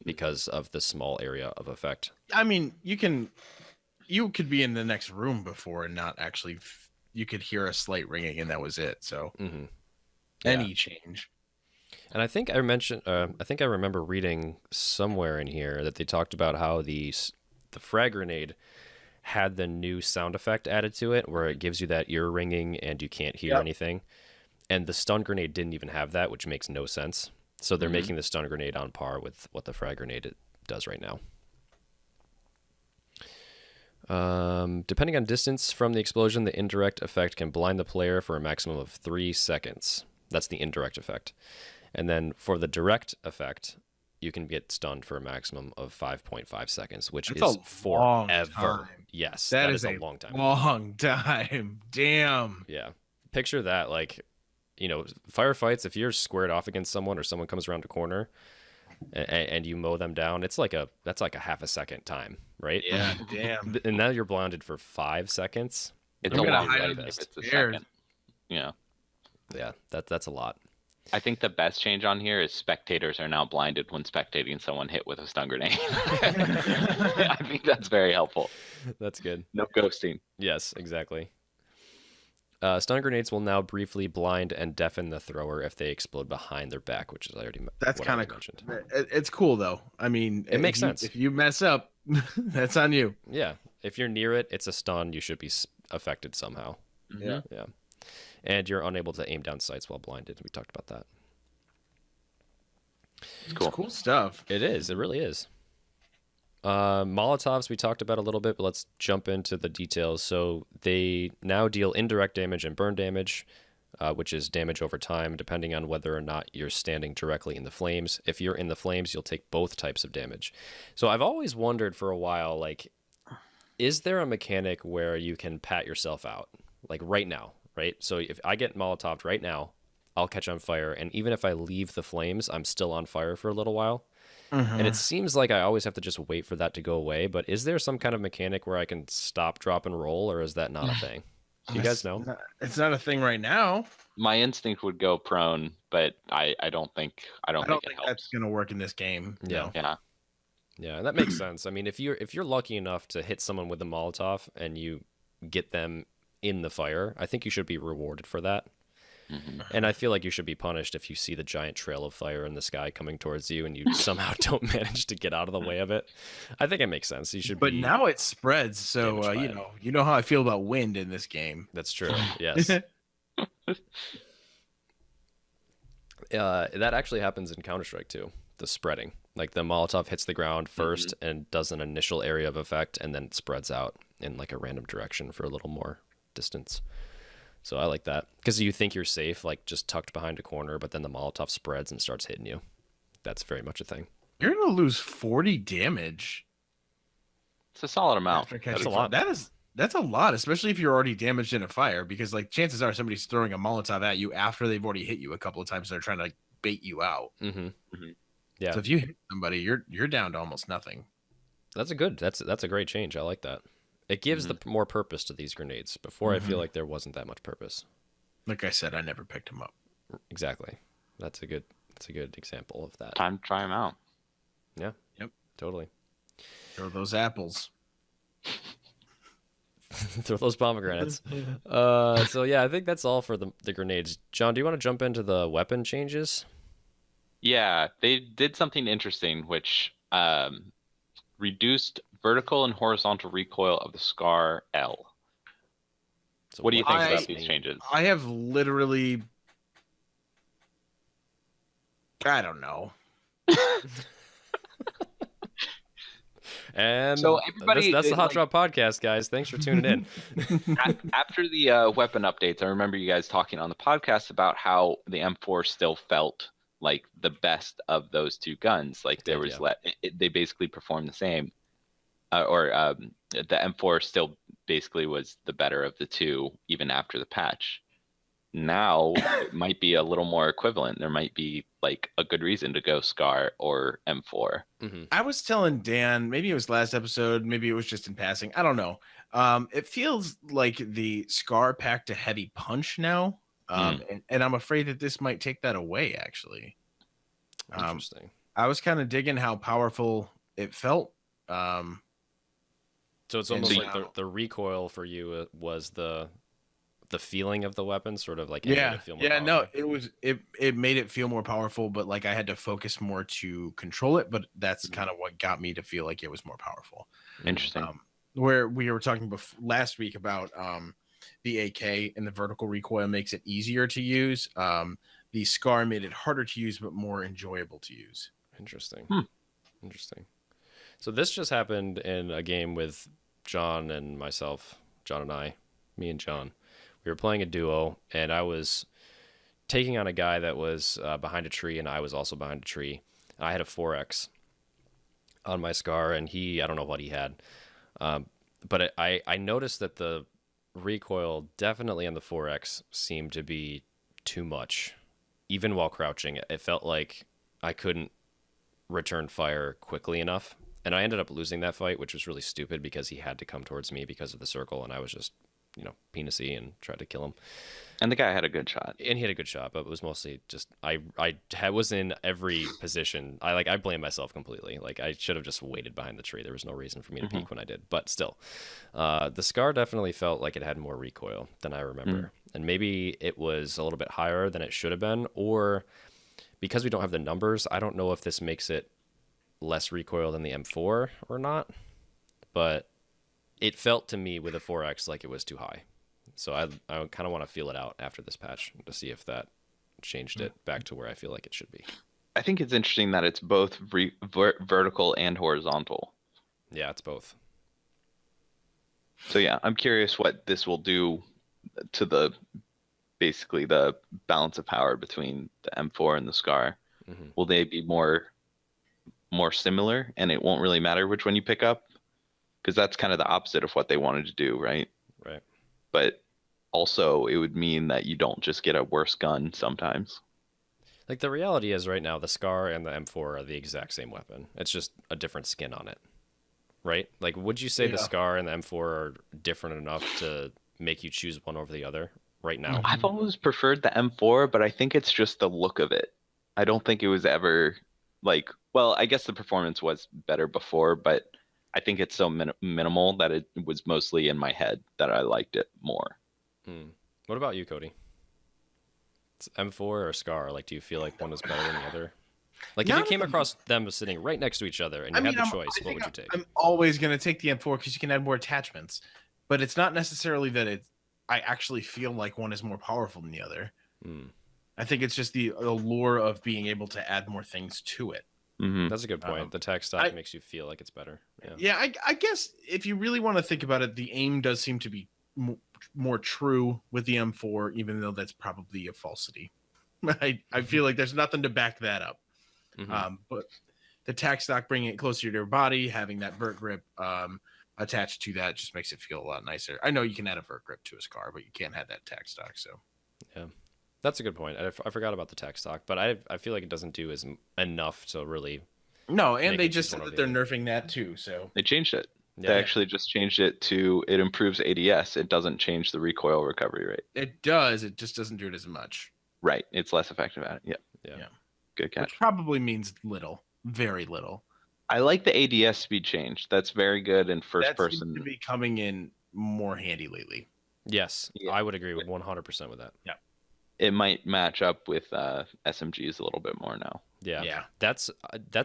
because of the small area of effect. I mean, you could be in the next room before and not actually. You could hear a slight ringing, and that was it. So any change. And I think I mentioned. I think I remember reading somewhere in here that they talked about how the frag grenade had the new sound effect added to it, where it gives you that ear ringing and you can't hear anything. And the stun grenade didn't even have that, which makes no sense. So they're making the stun grenade on par with what the frag grenade does right now. Depending on distance from the explosion, the indirect effect can blind the player for a maximum of 3 seconds. That's the indirect effect. And then for the direct effect, you can get stunned for a maximum of 5.5 seconds, which is forever. Yes, that is a long time. Long time. Damn. Yeah. Picture that, like, firefights, if you're squared off against someone or someone comes around a corner and you mow them down, that's like a half a second time, right? Yeah, damn. And now you're blinded for 5 seconds. It's a long way if it's a second. Yeah. Yeah, that's a lot. I think the best change on here is spectators are now blinded when spectating someone hit with a stun grenade. I think that's very helpful. That's good. No ghosting. Yes, exactly. Stun grenades will now briefly blind and deafen the thrower if they explode behind their back, which is already that's kind of mentioned. It's cool though. I mean, it makes sense. If you mess up, that's on you. Yeah, if you're near it, it's a stun. You should be affected somehow. Yeah. And you're unable to aim down sights while blinded. We talked about that. It's cool. It's cool stuff. It is. It really is. Molotovs we talked about a little bit, but let's jump into the details. So they now deal indirect damage and burn damage, which is damage over time, depending on whether or not you're standing directly in the flames. If you're in the flames, you'll take both types of damage. So I've always wondered for a while, like, is there a mechanic where you can pat yourself out? Like right now, right? So if I get Molotoved right now, I'll catch on fire. And even if I leave the flames, I'm still on fire for a little while. And it seems like I always have to just wait for that to go away. But is there some kind of mechanic where I can stop, drop, and roll, or is that not a thing? Do you guys know? It's not a thing right now. My instinct would go prone, but I don't think it helps. That's gonna work in this game. Yeah. Yeah. Yeah, and that makes sense. I mean, if you're lucky enough to hit someone with a Molotov and you get them in the fire, I think you should be rewarded for that. And I feel like you should be punished if you see the giant trail of fire in the sky coming towards you and you somehow don't manage to get out of the way of it. I think it makes sense. You should. But now it spreads, so you know how I feel about wind in this game. That's true. Yes. That actually happens in Counter-Strike too. The spreading, like the Molotov hits the ground first and does an initial area of effect, and then it spreads out in like a random direction for a little more distance. So I like that because you think you're safe, like just tucked behind a corner, but then the Molotov spreads and starts hitting you. That's very much a thing. You're gonna lose 40 damage. It's a solid amount. That's a lot. That's a lot, especially if you're already damaged in a fire, because like chances are somebody's throwing a Molotov at you after they've already hit you a couple of times. They're trying to like bait you out. Yeah. So if you hit somebody, you're down to almost nothing. That's a great change. I like that. It gives the more purpose to these grenades. Before, I feel like there wasn't that much purpose. Like I said, I never picked them up. Exactly. That's a good example of that. Time to try them out. Yeah. Yep. Totally. Throw those apples. Throw those pomegranates. So yeah, I think that's all for the grenades. John, do you want to jump into the weapon changes? Yeah, they did something interesting, which reduced vertical and horizontal recoil of the Scar L. So what do you think about does these changes? I have literally, I don't know. And so everybody, that's the Hot Drop podcast, guys. Thanks for tuning in. After the weapon updates, I remember you guys talking on the podcast about how the M4 still felt like the best of those two guns. Like there was they basically performed the same, or the M4 still basically was the better of the two even after the patch. Now it might be a little more equivalent. There might be like a good reason to go Scar or M4. I was telling Dan, maybe it was last episode, maybe it was just in passing. I don't know. It feels like the Scar packed a heavy punch now. And I'm afraid that this might take that away, actually. Interesting. I was kind of digging how powerful it felt. So it's almost like the recoil for you was the feeling of the weapon, sort of like it made it feel more powerful. No, it made it feel more powerful, but like I had to focus more to control it. But that's kind of what got me to feel like it was more powerful. Interesting. Where we were talking last week about the AK and the vertical recoil makes it easier to use. The Scar made it harder to use, but more enjoyable to use. Interesting. Interesting. So this just happened in a game with John and myself, John and I, me and John. We were playing a duo, and I was taking on a guy that was behind a tree, and I was also behind a tree. I had a 4X on my Scar, and I don't know what he had. But I noticed that the recoil definitely on the 4X seemed to be too much. Even while crouching, it felt like I couldn't return fire quickly enough. And I ended up losing that fight, which was really stupid because he had to come towards me because of the circle, and I was just, penisy and tried to kill him. And the guy had a good shot. And he had a good shot, but it was mostly just I was in every position. I blame myself completely. Like I should have just waited behind the tree. There was no reason for me to peek when I did. But still, the Scar definitely felt like it had more recoil than I remember. And maybe it was a little bit higher than it should have been, or because we don't have the numbers, I don't know if this makes it less recoil than the M4 or not. But it felt to me with a 4X like it was too high. So I kind of want to feel it out after this patch to see if that changed it back to where I feel like it should be. I think it's interesting that it's both vertical and horizontal. Yeah, it's both. So yeah, I'm curious what this will do to basically the balance of power between the M4 and the Scar. Will they be more similar, and it won't really matter which one you pick up? Because that's kind of the opposite of what they wanted to do, right? Right. But also, it would mean that you don't just get a worse gun sometimes. Like the reality is right now, the Scar and the M4 are the exact same weapon. It's just a different skin on it, right? Like, would you say the Scar and the M4 are different enough to make you choose one over the other right now? I've always preferred the M4, but I think it's just the look of it. I don't think it was ever like, well, I guess the performance was better before, but I think it's so minimal that it was mostly in my head that I liked it more. What about you, Cody? It's M4 or Scar? Like, do you feel like one is better than the other? Like, if you came across them sitting right next to each other and you had the choice, what would you take? I'm always going to take the M4 because you can add more attachments. But it's not necessarily that I actually feel like one is more powerful than the other. I think it's just the allure of being able to add more things to it. That's a good point. The tech stock makes you feel like it's better. Yeah, I guess if you really want to think about it, the aim does seem to be more true with the M4, even though that's probably a falsity. I feel like there's nothing to back that up. But the tack stock, bringing it closer to your body, having that vert grip attached to that just makes it feel a lot nicer. I know you can add a vert grip to a Scar, but you can't have that tack stock. So yeah, that's a good point. I forgot about the tack stock, but I feel like it doesn't do enough to really. No, and they just said that they're nerfing that too. So they changed it. Yeah. They actually just changed it to it improves ADS. It doesn't change the recoil recovery rate. It does. It just doesn't do it as much. Right. It's less effective at it. Yeah. Good catch. Which probably means little, very little. I like the ADS speed change. That's very good in first person. That seems to be coming in more handy lately. Yes, I would agree with 100% with that. Yeah. It might match up with SMGs a little bit more now. Yeah. That's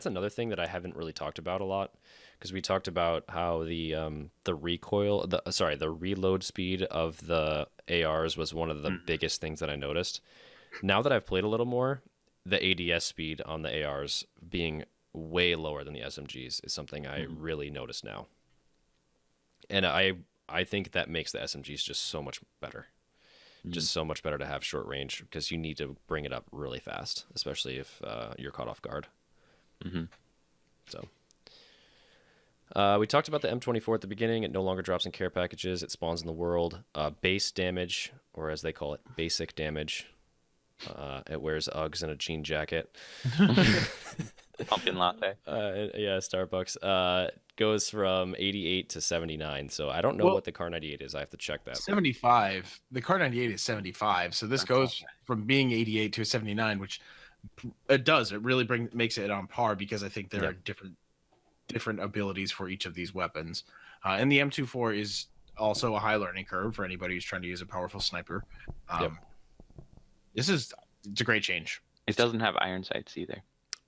another thing that I haven't really talked about a lot, because we talked about how the reload speed of the ARs was one of the biggest things that I noticed. Now that I've played a little more, the ADS speed on the ARs being way lower than the SMGs is something I really notice now. And I think that makes the SMGs just so much better. Just so much better to have short range, because you need to bring it up really fast, especially if you're caught off guard. So We talked about the M24 at the beginning. It no longer drops in care packages. It spawns in the world. Base damage, or as they call it, basic damage. It wears Uggs and a jean jacket. Pumpkin latte. Yeah, Starbucks. Goes from 88 to 79. So I don't know Well, what the Car 98 is. I have to check that. 75. The Car 98 is 75. So this That's goes okay. from being 88 to a 79, which it does. It really makes it on par because I think there are different abilities for each of these weapons. And the M24 is also a high learning curve for anybody who's trying to use a powerful sniper. It's a great change. It doesn't have iron sights either.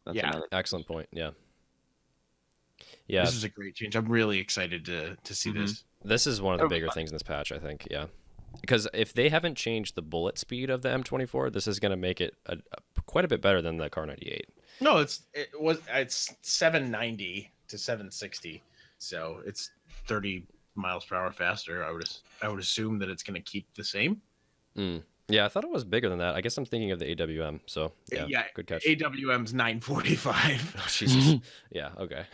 That's Yeah. another Excellent point. Yeah. Yeah. This is a great change. I'm really excited to see this. This is one of the That'll be bigger fun. things in this patch, I think. Yeah. Because if they haven't changed the bullet speed of the M24, this is going to make it quite a bit better than the Car 98. No, it's 790 to 760, so it's 30 miles per hour faster. I would assume that it's going to keep the same. Yeah, I thought it was bigger than that. I guess I'm thinking of the AWM. So yeah, good catch. AWM's 945. Oh, Jesus. Yeah. Okay.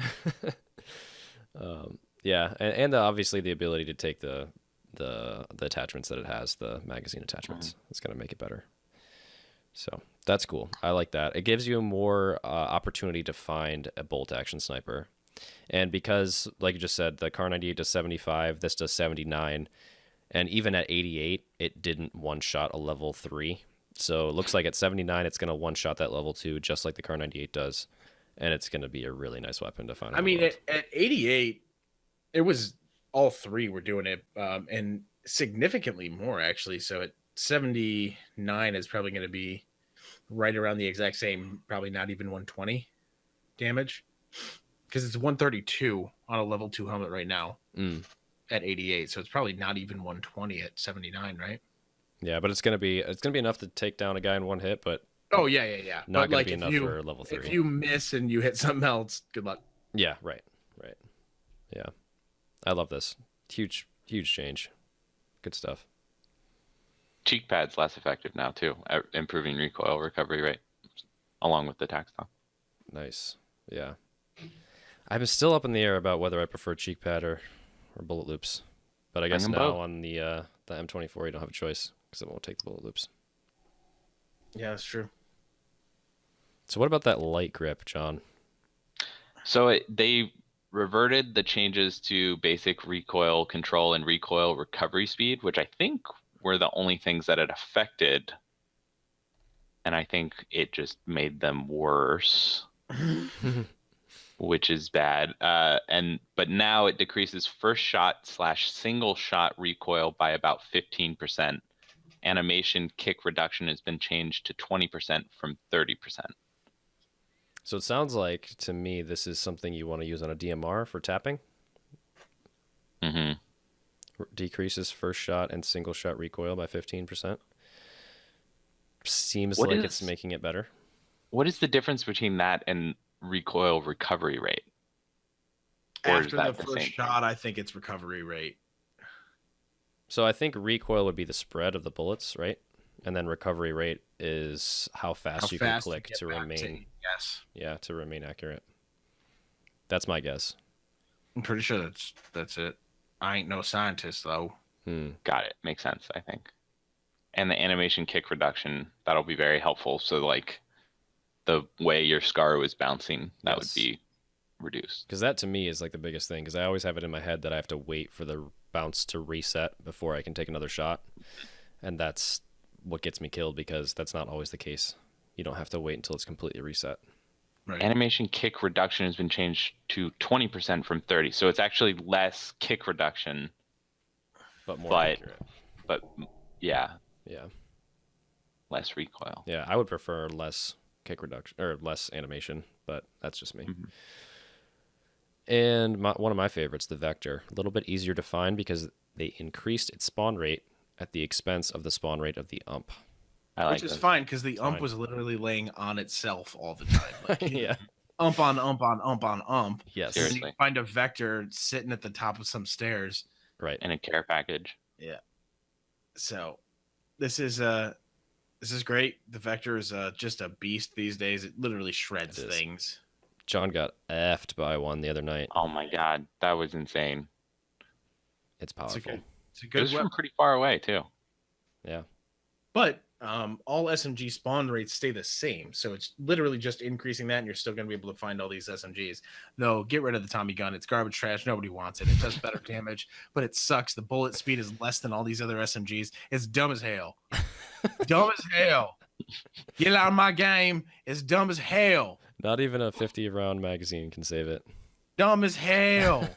Yeah, and obviously the ability to take the attachments that it has, the magazine attachments, it's going to make it better. So that's cool. I like that. It gives you more opportunity to find a bolt action sniper. And because, like you just said, the Car 98 does 75, this does 79, and even at 88, it didn't one-shot a level 3. So it looks like at 79, it's going to one-shot that level 2, just like the Car 98 does. And it's going to be a really nice weapon to find. I mean, at 88, it was all three were doing it, and significantly more, actually. So at 79 is probably going to be right around the exact same, probably not even 120 damage, because it's 132 on a level 2 helmet right now at 88. So it's probably not even 120 at 79, right? Yeah, but it's gonna be enough to take down a guy in one hit, but oh yeah. not But gonna like be enough for level 3. If you miss and you hit something else, good luck. Yeah, right. Yeah, I love this. Huge change. Good stuff. Cheek pad's less effective now too, at improving recoil recovery rate, along with the tactile. Nice. Yeah. I'm still up in the air about whether I prefer cheek pad or bullet loops, but I guess Bring 'em now both. on the M24 you don't have a choice because it won't take the bullet loops. Yeah, that's true. So what about that light grip, John? So they reverted the changes to basic recoil control and recoil recovery speed, which I think were the only things that it affected. And I think it just made them worse, which is bad. But now it decreases first shot / single shot recoil by about 15%. Animation kick reduction has been changed to 20% from 30%. So it sounds like to me this is something you want to use on a DMR for tapping. Mm-hmm. Decreases first shot and single shot recoil by 15%. Seems What like is- it's making it better. What is the difference between that and recoil recovery rate? Or is After that the the first same? shot, I think it's recovery rate. So I think recoil would be the spread of the bullets, right? And then recovery rate is how fast you can click get to back remain yes. to remain accurate. That's my guess. I'm pretty sure that's it. I ain't no scientist though. Got it. Makes sense, I think. And the animation kick reduction, that'll be very helpful. So like the way your SCAR was bouncing, that would Yes. be reduced. Because that to me is like the biggest thing. Because I always have it in my head that I have to wait for the bounce to reset before I can take another shot, and that's what gets me killed. Because that's not always the case. You don't have to wait until it's completely reset. Right. Animation kick reduction has been changed to 20% from 30. So it's actually less kick reduction, But more But- accurate. but yeah, Yeah. less recoil. Yeah. I would prefer less kick reduction or less animation, but that's just me. Mhm. And one of my favorites, the Vector, a little bit easier to find because they increased its spawn rate at the expense of the spawn rate of the ump. I like Which is this. fine because the ump fine. was literally laying on itself all the time. Like, Yeah. ump on ump on ump on ump. Yes. And Seriously. you find a vector sitting at the top of some stairs. Right. In a care package. Yeah. So this is great. The vector is just a beast these days. It literally shreds It is. things. John got effed by one the other night. Oh my god, that was insane. It's It's a powerful. good, it's a It good was weapon. from pretty far away too. Yeah. But all SMG spawn rates stay the same, so it's literally just increasing that, and you're still going to be able to find all these SMGs. Though, get rid of the Tommy gun; it's garbage trash. Nobody wants it. It does better damage, but it sucks. The bullet speed is less than all these other SMGs. It's dumb as hell. Dumb as hell. Get out of my game. It's dumb as hell. Not even a 50-round magazine can save it. Dumb as hell.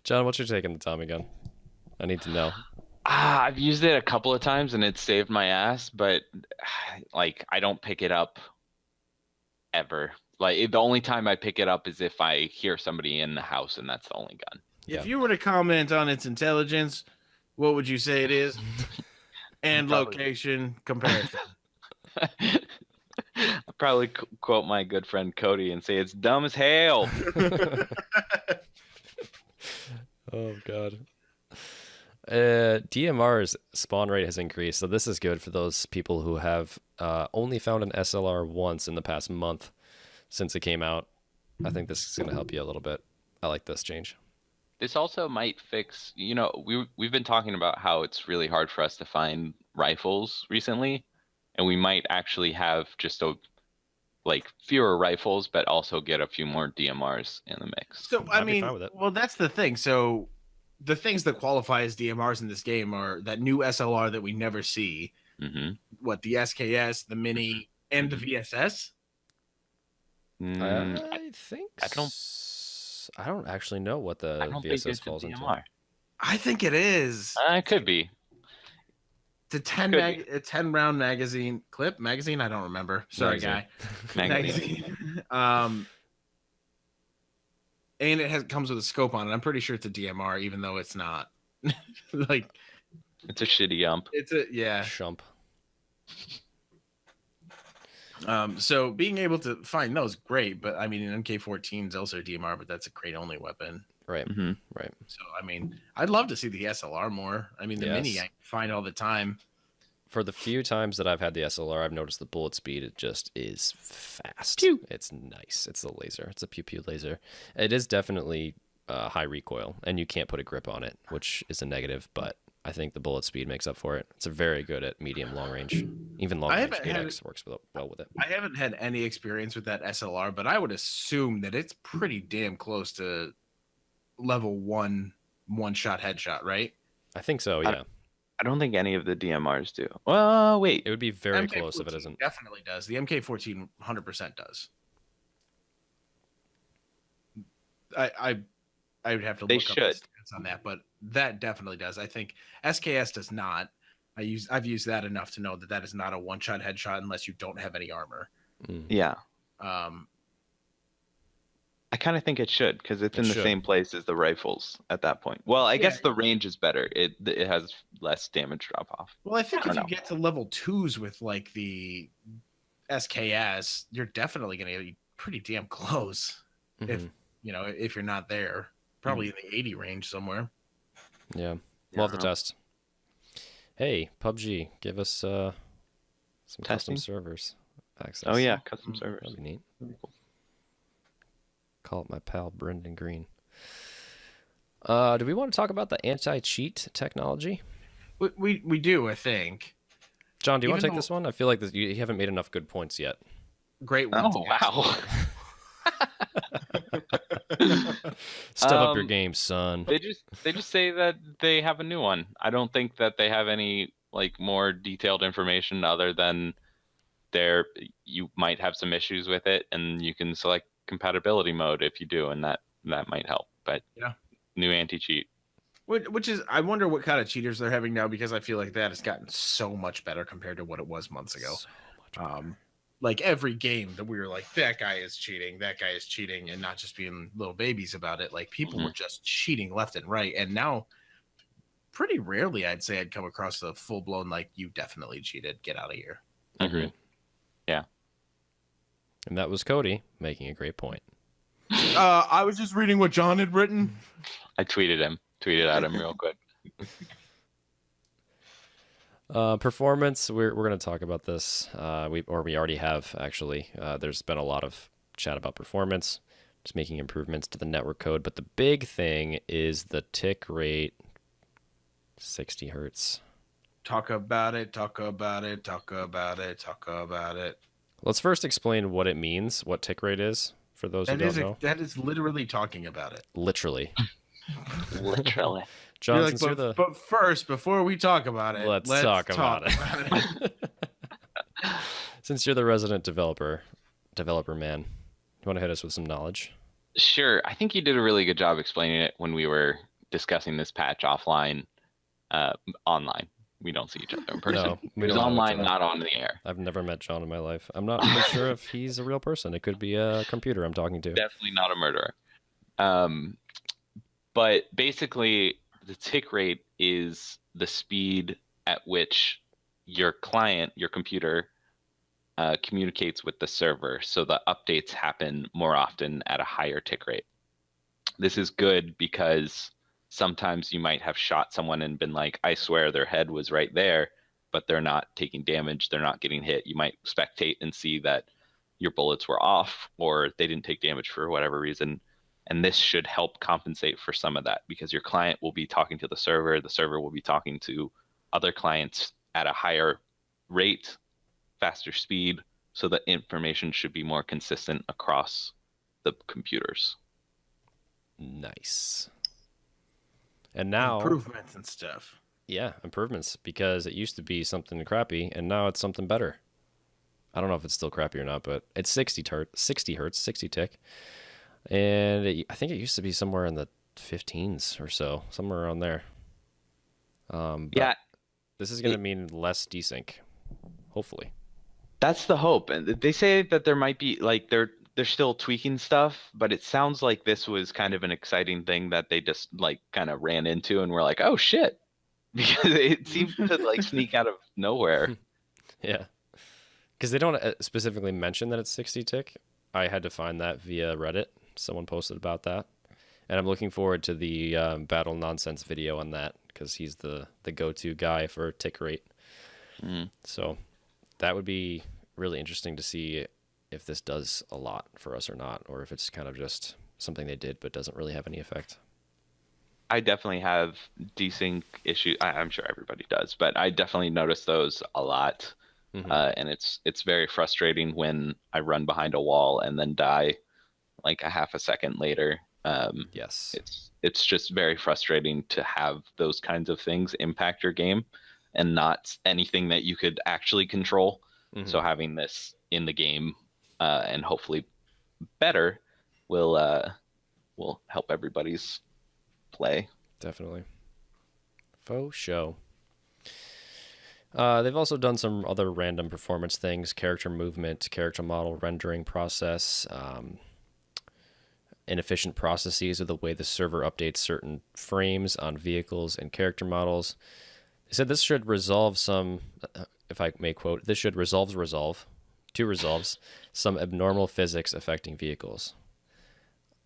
John, what's your take on the Tommy gun? I need to know. I've used it a couple of times and it saved my ass, but like I don't pick it up ever. Like the only time I pick it up is if I hear somebody in the house, and that's the only gun. Yeah. If you were to comment on its intelligence, what would you say it is? And Probably. location comparison. I'll probably quote my good friend Cody and say it's dumb as hell. Oh god. DMR's spawn rate has increased, so this is good for those people who have only found an SLR once in the past month since it came out. I think this is going to help you a little bit. I like this change. This also might fix, we've been talking about how it's really hard for us to find rifles recently, and we might actually have just fewer rifles, but also get a few more DMRs in the mix. So I'd be fine with it. well, that's the thing. So the things that qualify as DMRs in this game are that new SLR that we never see. Mm-hmm. What, the SKS, the Mini, and the VSS? I think I don't- I don't actually know what the I don't think VSS it's a falls into. DMR. I think it is. It could be. The Could 10 round magazine magazine. I don't remember. Sorry, Magazine. guy. Magazine. And it comes with a scope on it. I'm pretty sure it's a DMR, even though it's not. Like, It's a shitty ump. it's a Shump. So being able to find those, great. But I mean, an MK14 is also a DMR, but that's a crate only weapon. Right. Mm-hmm. Right. So I mean, I'd love to see the SLR more. I mean, the Mini Yes. I find all the time. For the few times that I've had the SLR, I've noticed the bullet speed. It just is fast. Pew. It's nice. It's a laser. It's a pew pew laser. It is definitely high recoil, and you can't put a grip on it, which is a negative. But I think the bullet speed makes up for it. It's very good at medium long range. Even long I range haven't had 8x works well with it. I haven't had any experience with that SLR, but I would assume that it's pretty damn close to level one shot headshot, right? I think so. Yeah, I don't think any of the DMRs do. Well, wait. it would be very MK14 close if it isn't. Definitely does. The MK14 100% does. I would have to They look up the should. stats on that, but that definitely does. I think SKS does not. I've used that enough to know that that is not a one shot headshot unless you don't have any armor. Yeah. Um, I kind of think it should, because it's It in the should. same place as the rifles at that point. Well, I guess Yeah. the range is better. It has less damage drop off. well, I think I if don't you get to level 2s with like the SKS, you're definitely going to be pretty damn close. Mhm. If you're not there, probably in the 80 range somewhere. Yeah, Yeah, we'll have to I don't know. test. Hey, PUBG, give us some Testing? custom servers access. Oh yeah, custom servers. That'd be neat. Call it my pal Brendan Green. Do we want to talk about the anti-cheat technology? We do, I think. John, do you want to Even take this one? I feel like you haven't made enough good points yet. Great one. Oh wow. Step up your game, son. They just say that they have a new one. I don't think that they have any more detailed information other than you might have some issues with it, and you can select compatibility mode if you do, and that might help. But Yeah. New anti-cheat. Which is, I wonder what kind of cheaters they're having now, because I feel like that has gotten so much better compared to what it was months ago. So much better. Like every game that we were like, that guy is cheating, and not just being little babies about it. Like people were just cheating left and right. And now pretty rarely I'd say I'd come across a full blown, like, you definitely cheated, get out of here. Agreed. Yeah. And that was Cody making a great point. I was just reading what John had written. I tweeted at him real quick. Performance, we're going to talk about this. We already have, actually. There's been a lot of chat about performance, just making improvements to the network code. But the big thing is the tick rate, 60 hertz. Talk about it. Talk about it. Talk about it. Talk about it. Let's first explain what it means, what tick rate is, for those who don't know. That is literally talking about it. Literally. Literally. John, You're like, since you're the... but first, before we talk about it, Let's talk about it. Since you're the resident developer man, you want to hit us with some knowledge? Sure. I think you did a really good job explaining it when we were discussing this patch offline, online. We don't see each other in person. No, we It was don't know each online, other. not on the air. I've never met John in my life. I'm not even sure if he's a real person. It could be a computer I'm talking to. Definitely not a murderer. But basically, the tick rate is the speed at which your client, your computer, communicates with the server. So the updates happen more often at a higher tick rate. This is good because sometimes you might have shot someone and been like, I swear their head was right there, but they're not taking damage. They're not getting hit. You might spectate and see that your bullets were off or they didn't take damage for whatever reason. And this should help compensate for some of that because your client will be talking to the server will be talking to other clients at a higher rate, faster speed, so that information should be more consistent across the computers. Nice. And now... Improvements and stuff. Yeah, improvements, because it used to be something crappy, and now it's something better. I don't know if it's still crappy or not, but it's 60 hertz, 60 tick. And I think it used to be somewhere in the 15s or so, somewhere around there. Yeah. This is going to mean less desync, hopefully. That's the hope. And they say that there might be, like, they're still tweaking stuff, but it sounds like this was kind of an exciting thing that they just, like, kind of ran into and were like, oh, shit. Because it seems to, like, sneak out of nowhere. Yeah. Because they don't specifically mention that it's 60 tick. I had to find that via Reddit. Someone posted about that. And I'm looking forward to the Battle Nonsense video on that, because he's the go-to guy for tick rate. So that would be really interesting to see if this does a lot for us or not, or if it's kind of just something they did but doesn't really have any effect. I definitely have desync issues. I'm sure everybody does, but I definitely notice those a lot. And it's very frustrating when I run behind a wall and then die like a half a second later. Yes. It's just very frustrating to have those kinds of things impact your game and not anything that you could actually control. So having this in the game and hopefully better will help everybody's play. Definitely. Faux show. They've also done some other random performance things: character movement, character model rendering process, inefficient processes of the way the server updates certain frames on vehicles and character models. They said this should resolve some, if I may quote, this should resolve some abnormal physics affecting vehicles.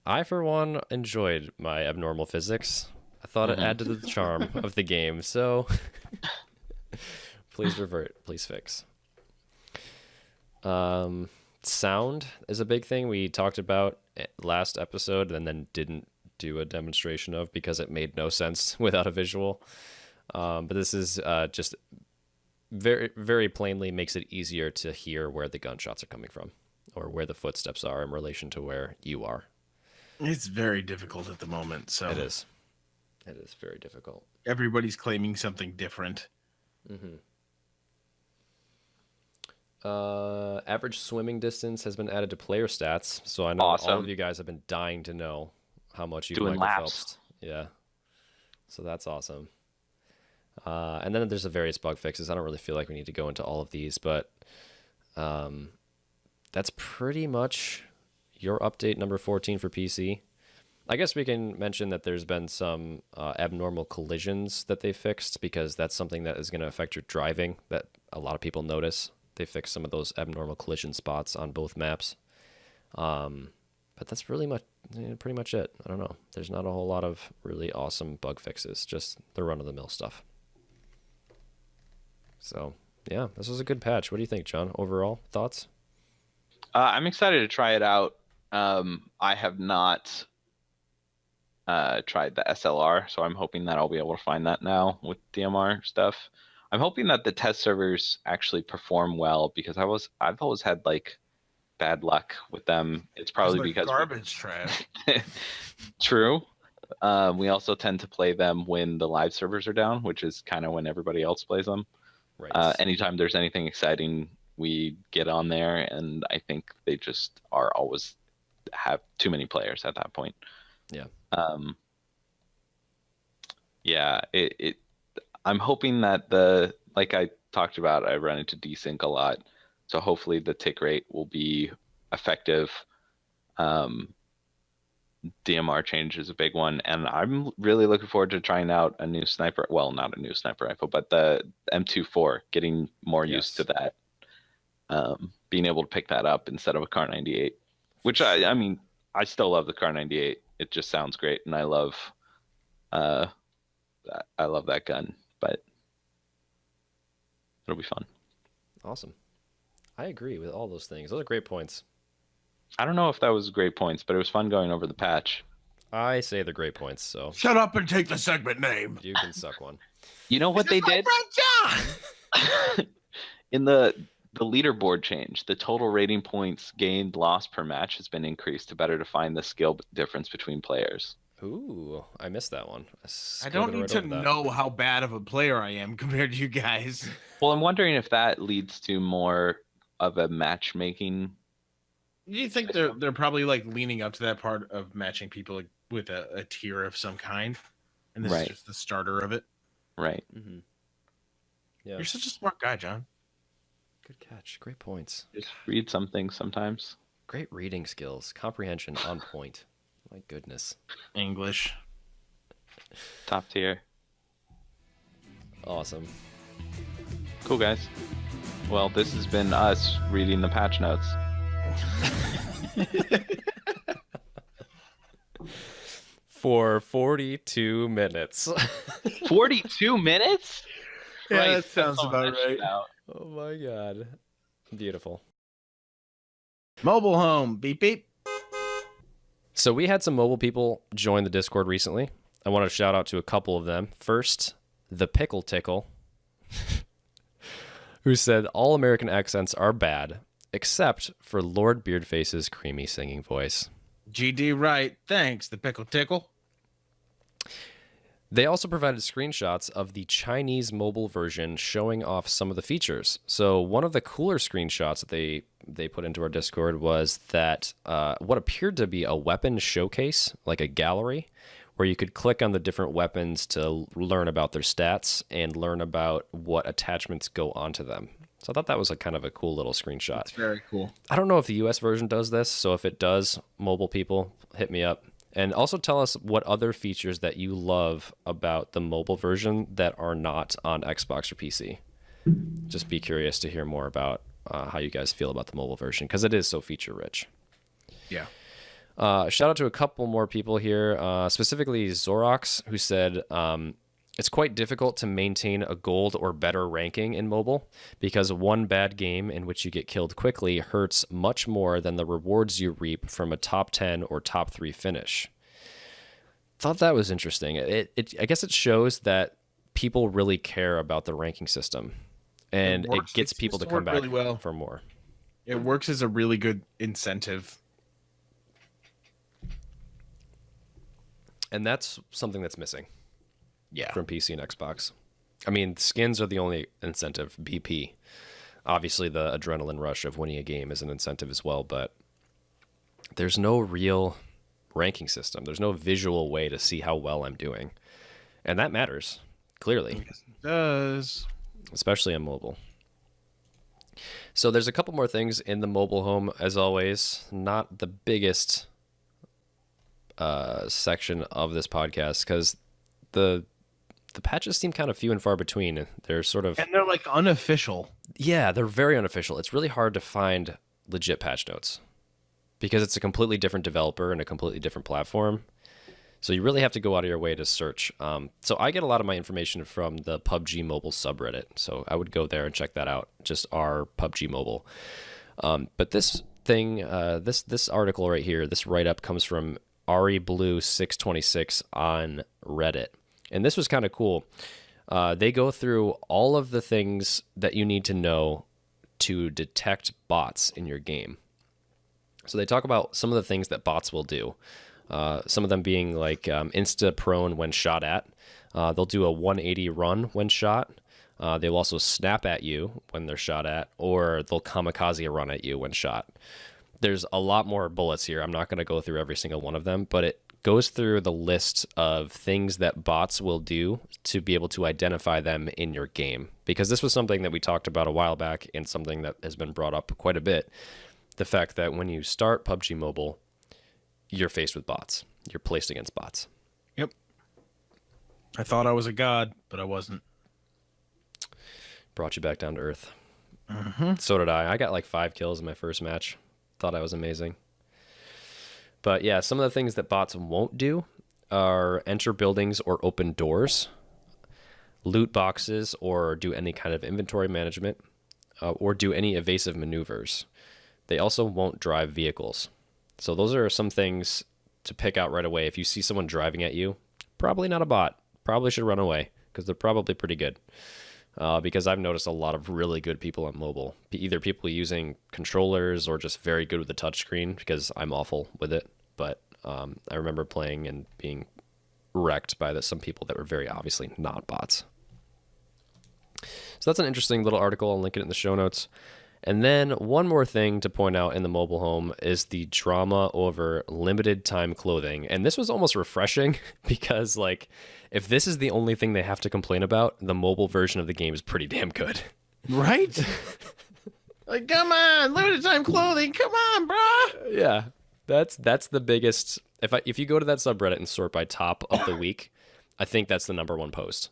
I, for one, enjoyed my abnormal physics. I thought it added to the charm of the game, so please revert, please fix. Sound is a big thing we talked about last episode and then didn't do a demonstration of because it made no sense without a visual. But this is just very, very plainly makes it easier to hear where the gunshots are coming from or where the footsteps are in relation to where you are. It's very difficult at the moment. So It is very difficult. Everybody's claiming something different. Average swimming distance has been added to player stats, so I know all of you guys have been dying to know how much you Doing Michael laps. Phelps. Yeah, so that's awesome. And then there's the various bug fixes. I don't really feel like we need to go into all of these, but that's pretty much your update number 14 for PC. I guess we can mention that there's been some abnormal collisions that they fixed, because that's something that is going to affect your driving that a lot of people notice. They fixed some of those abnormal collision spots on both maps. But that's really pretty much it. I don't know. There's not a whole lot of really awesome bug fixes, just the run-of-the-mill stuff. So, yeah, this was a good patch. What do you think, John? Overall thoughts? I'm excited to try it out. I have not tried the SLR, so I'm hoping that I'll be able to find that now with DMR stuff. I'm hoping that the test servers actually perform well because I've always had like bad luck with them. It's probably because garbage trash. True. We also tend to play them when the live servers are down, which is kind of when everybody else plays them. Right. Anytime there's anything exciting, we get on there, and I think they just are always have too many players at that point. Yeah. Yeah. I'm hoping that like I talked about, I run into desync a lot, so hopefully the tick rate will be effective. DMR change is a big one, and I'm really looking forward to trying out a new sniper. Well, not a new sniper rifle, but the M24. Getting more used to that, being able to pick that up instead of a Kar 98. Which I mean, I still love the Kar 98. It just sounds great, and I love that gun. But it'll be fun. Awesome. I agree with all those things. Those are great points. I don't know if that was great points, but it was fun going over the patch. I say they're great points, so Shut up and take the segment name. you can suck one. You know what they did? Friend John. In the leaderboard change, the total rating points gained lost per match has been increased to better define the skill difference between players. Ooh, I missed that one. I don't need to know how bad of a player I am compared to you guys. Well, I'm wondering if that leads to more of a matchmaking. Do you think they're probably like leaning up to that part of matching people like, with a tier of some kind, and this is just the starter of it? Right. Mm-hmm. Yeah. You're such a smart guy, John. Good catch. Great points. Just read something sometimes. Great reading skills. Comprehension on point. My goodness. English. Top tier. Awesome. Cool, guys. Well, this has been us reading the patch notes. For 42 minutes. 42 minutes? Yeah, Right, that sounds that's about right. Oh my god. Beautiful. Mobile home. Beep beep. So we had some mobile people join the Discord recently. I want to shout out to a couple of them. First, the Pickle Tickle, who said all American accents are bad, except for Lord Beardface's creamy singing voice. GD right. Thanks, the pickle tickle. They also provided screenshots of the Chinese mobile version showing off some of the features. So one of the cooler screenshots that they put into our Discord was that what appeared to be a weapon showcase, like a gallery, where you could click on the different weapons to learn about their stats and learn about what attachments go onto them. So I thought that was a kind of a cool little screenshot. It's very cool. I don't know if the US version does this, so if it does, mobile people, hit me up. And also tell us what other features that you love about the mobile version that are not on Xbox or PC. Just be curious to hear more about how you guys feel about the mobile version, because it is so feature rich. Yeah. Shout out to a couple more people here, specifically Zorox, who said it's quite difficult to maintain a gold or better ranking in mobile because one bad game in which you get killed quickly hurts much more than the rewards you reap from a top 10 or top 3 finish. Thought that was interesting. I guess it shows that people really care about the ranking system, and it gets people to come back really well for more. It works as a really good incentive. And that's something that's missing. Yeah. From PC and Xbox. I mean, skins are the only incentive. BP. Obviously, the adrenaline rush of winning a game is an incentive as well, but there's no real ranking system. There's no visual way to see how well I'm doing. And that matters, clearly. Yes, it does. Especially on mobile. So there's a couple more things in the mobile home, as always. Not the biggest section of this podcast, because the patches seem kind of few and far between. They're sort of... And they're like unofficial. Yeah, they're very unofficial. It's really hard to find legit patch notes because it's a completely different developer and a completely different platform. So you really have to go out of your way to search. So I get a lot of my information from the PUBG Mobile subreddit. So I would go there and check that out, just our PUBG Mobile. But this thing, this article right here, this write-up comes from Ari Blue 626 on Reddit. And this was kind of cool. They go through all of the things that you need to know to detect bots in your game. So they talk about some of the things that bots will do. Some of them being like insta prone when shot at. They'll do a 180 run when shot. They'll also snap at you when they're shot at, or they'll kamikaze a run at you when shot. There's a lot more bullets here. I'm not going to go through every single one of them, but it goes through the list of things that bots will do to be able to identify them in your game. Because this was something that we talked about a while back and something that has been brought up quite a bit. The fact that when you start PUBG Mobile, you're faced with bots. You're placed against bots. Yep. I thought I was a god, but I wasn't. Brought you back down to earth. Mm-hmm. So did I. I got like 5 kills in my first match. Thought I was amazing. But yeah, some of the things that bots won't do are enter buildings or open doors, loot boxes, or do any kind of inventory management, or do any evasive maneuvers. They also won't drive vehicles. So those are some things to pick out right away. If you see someone driving at you, probably not a bot. Probably should run away because they're probably pretty good. Because I've noticed a lot of really good people on mobile, either people using controllers or just very good with the touchscreen, because I'm awful with it. But I remember playing and being wrecked by some people that were very obviously not bots. So that's an interesting little article. I'll link it in the show notes. And then one more thing to point out in the mobile home is the drama over limited time clothing. And this was almost refreshing because, like, if this is the only thing they have to complain about, the mobile version of the game is pretty damn good. Right? Like, come on, limited time clothing. Come on, bro. Yeah, that's the biggest. If you go to that subreddit and sort by top of the week, I think that's the #1 post.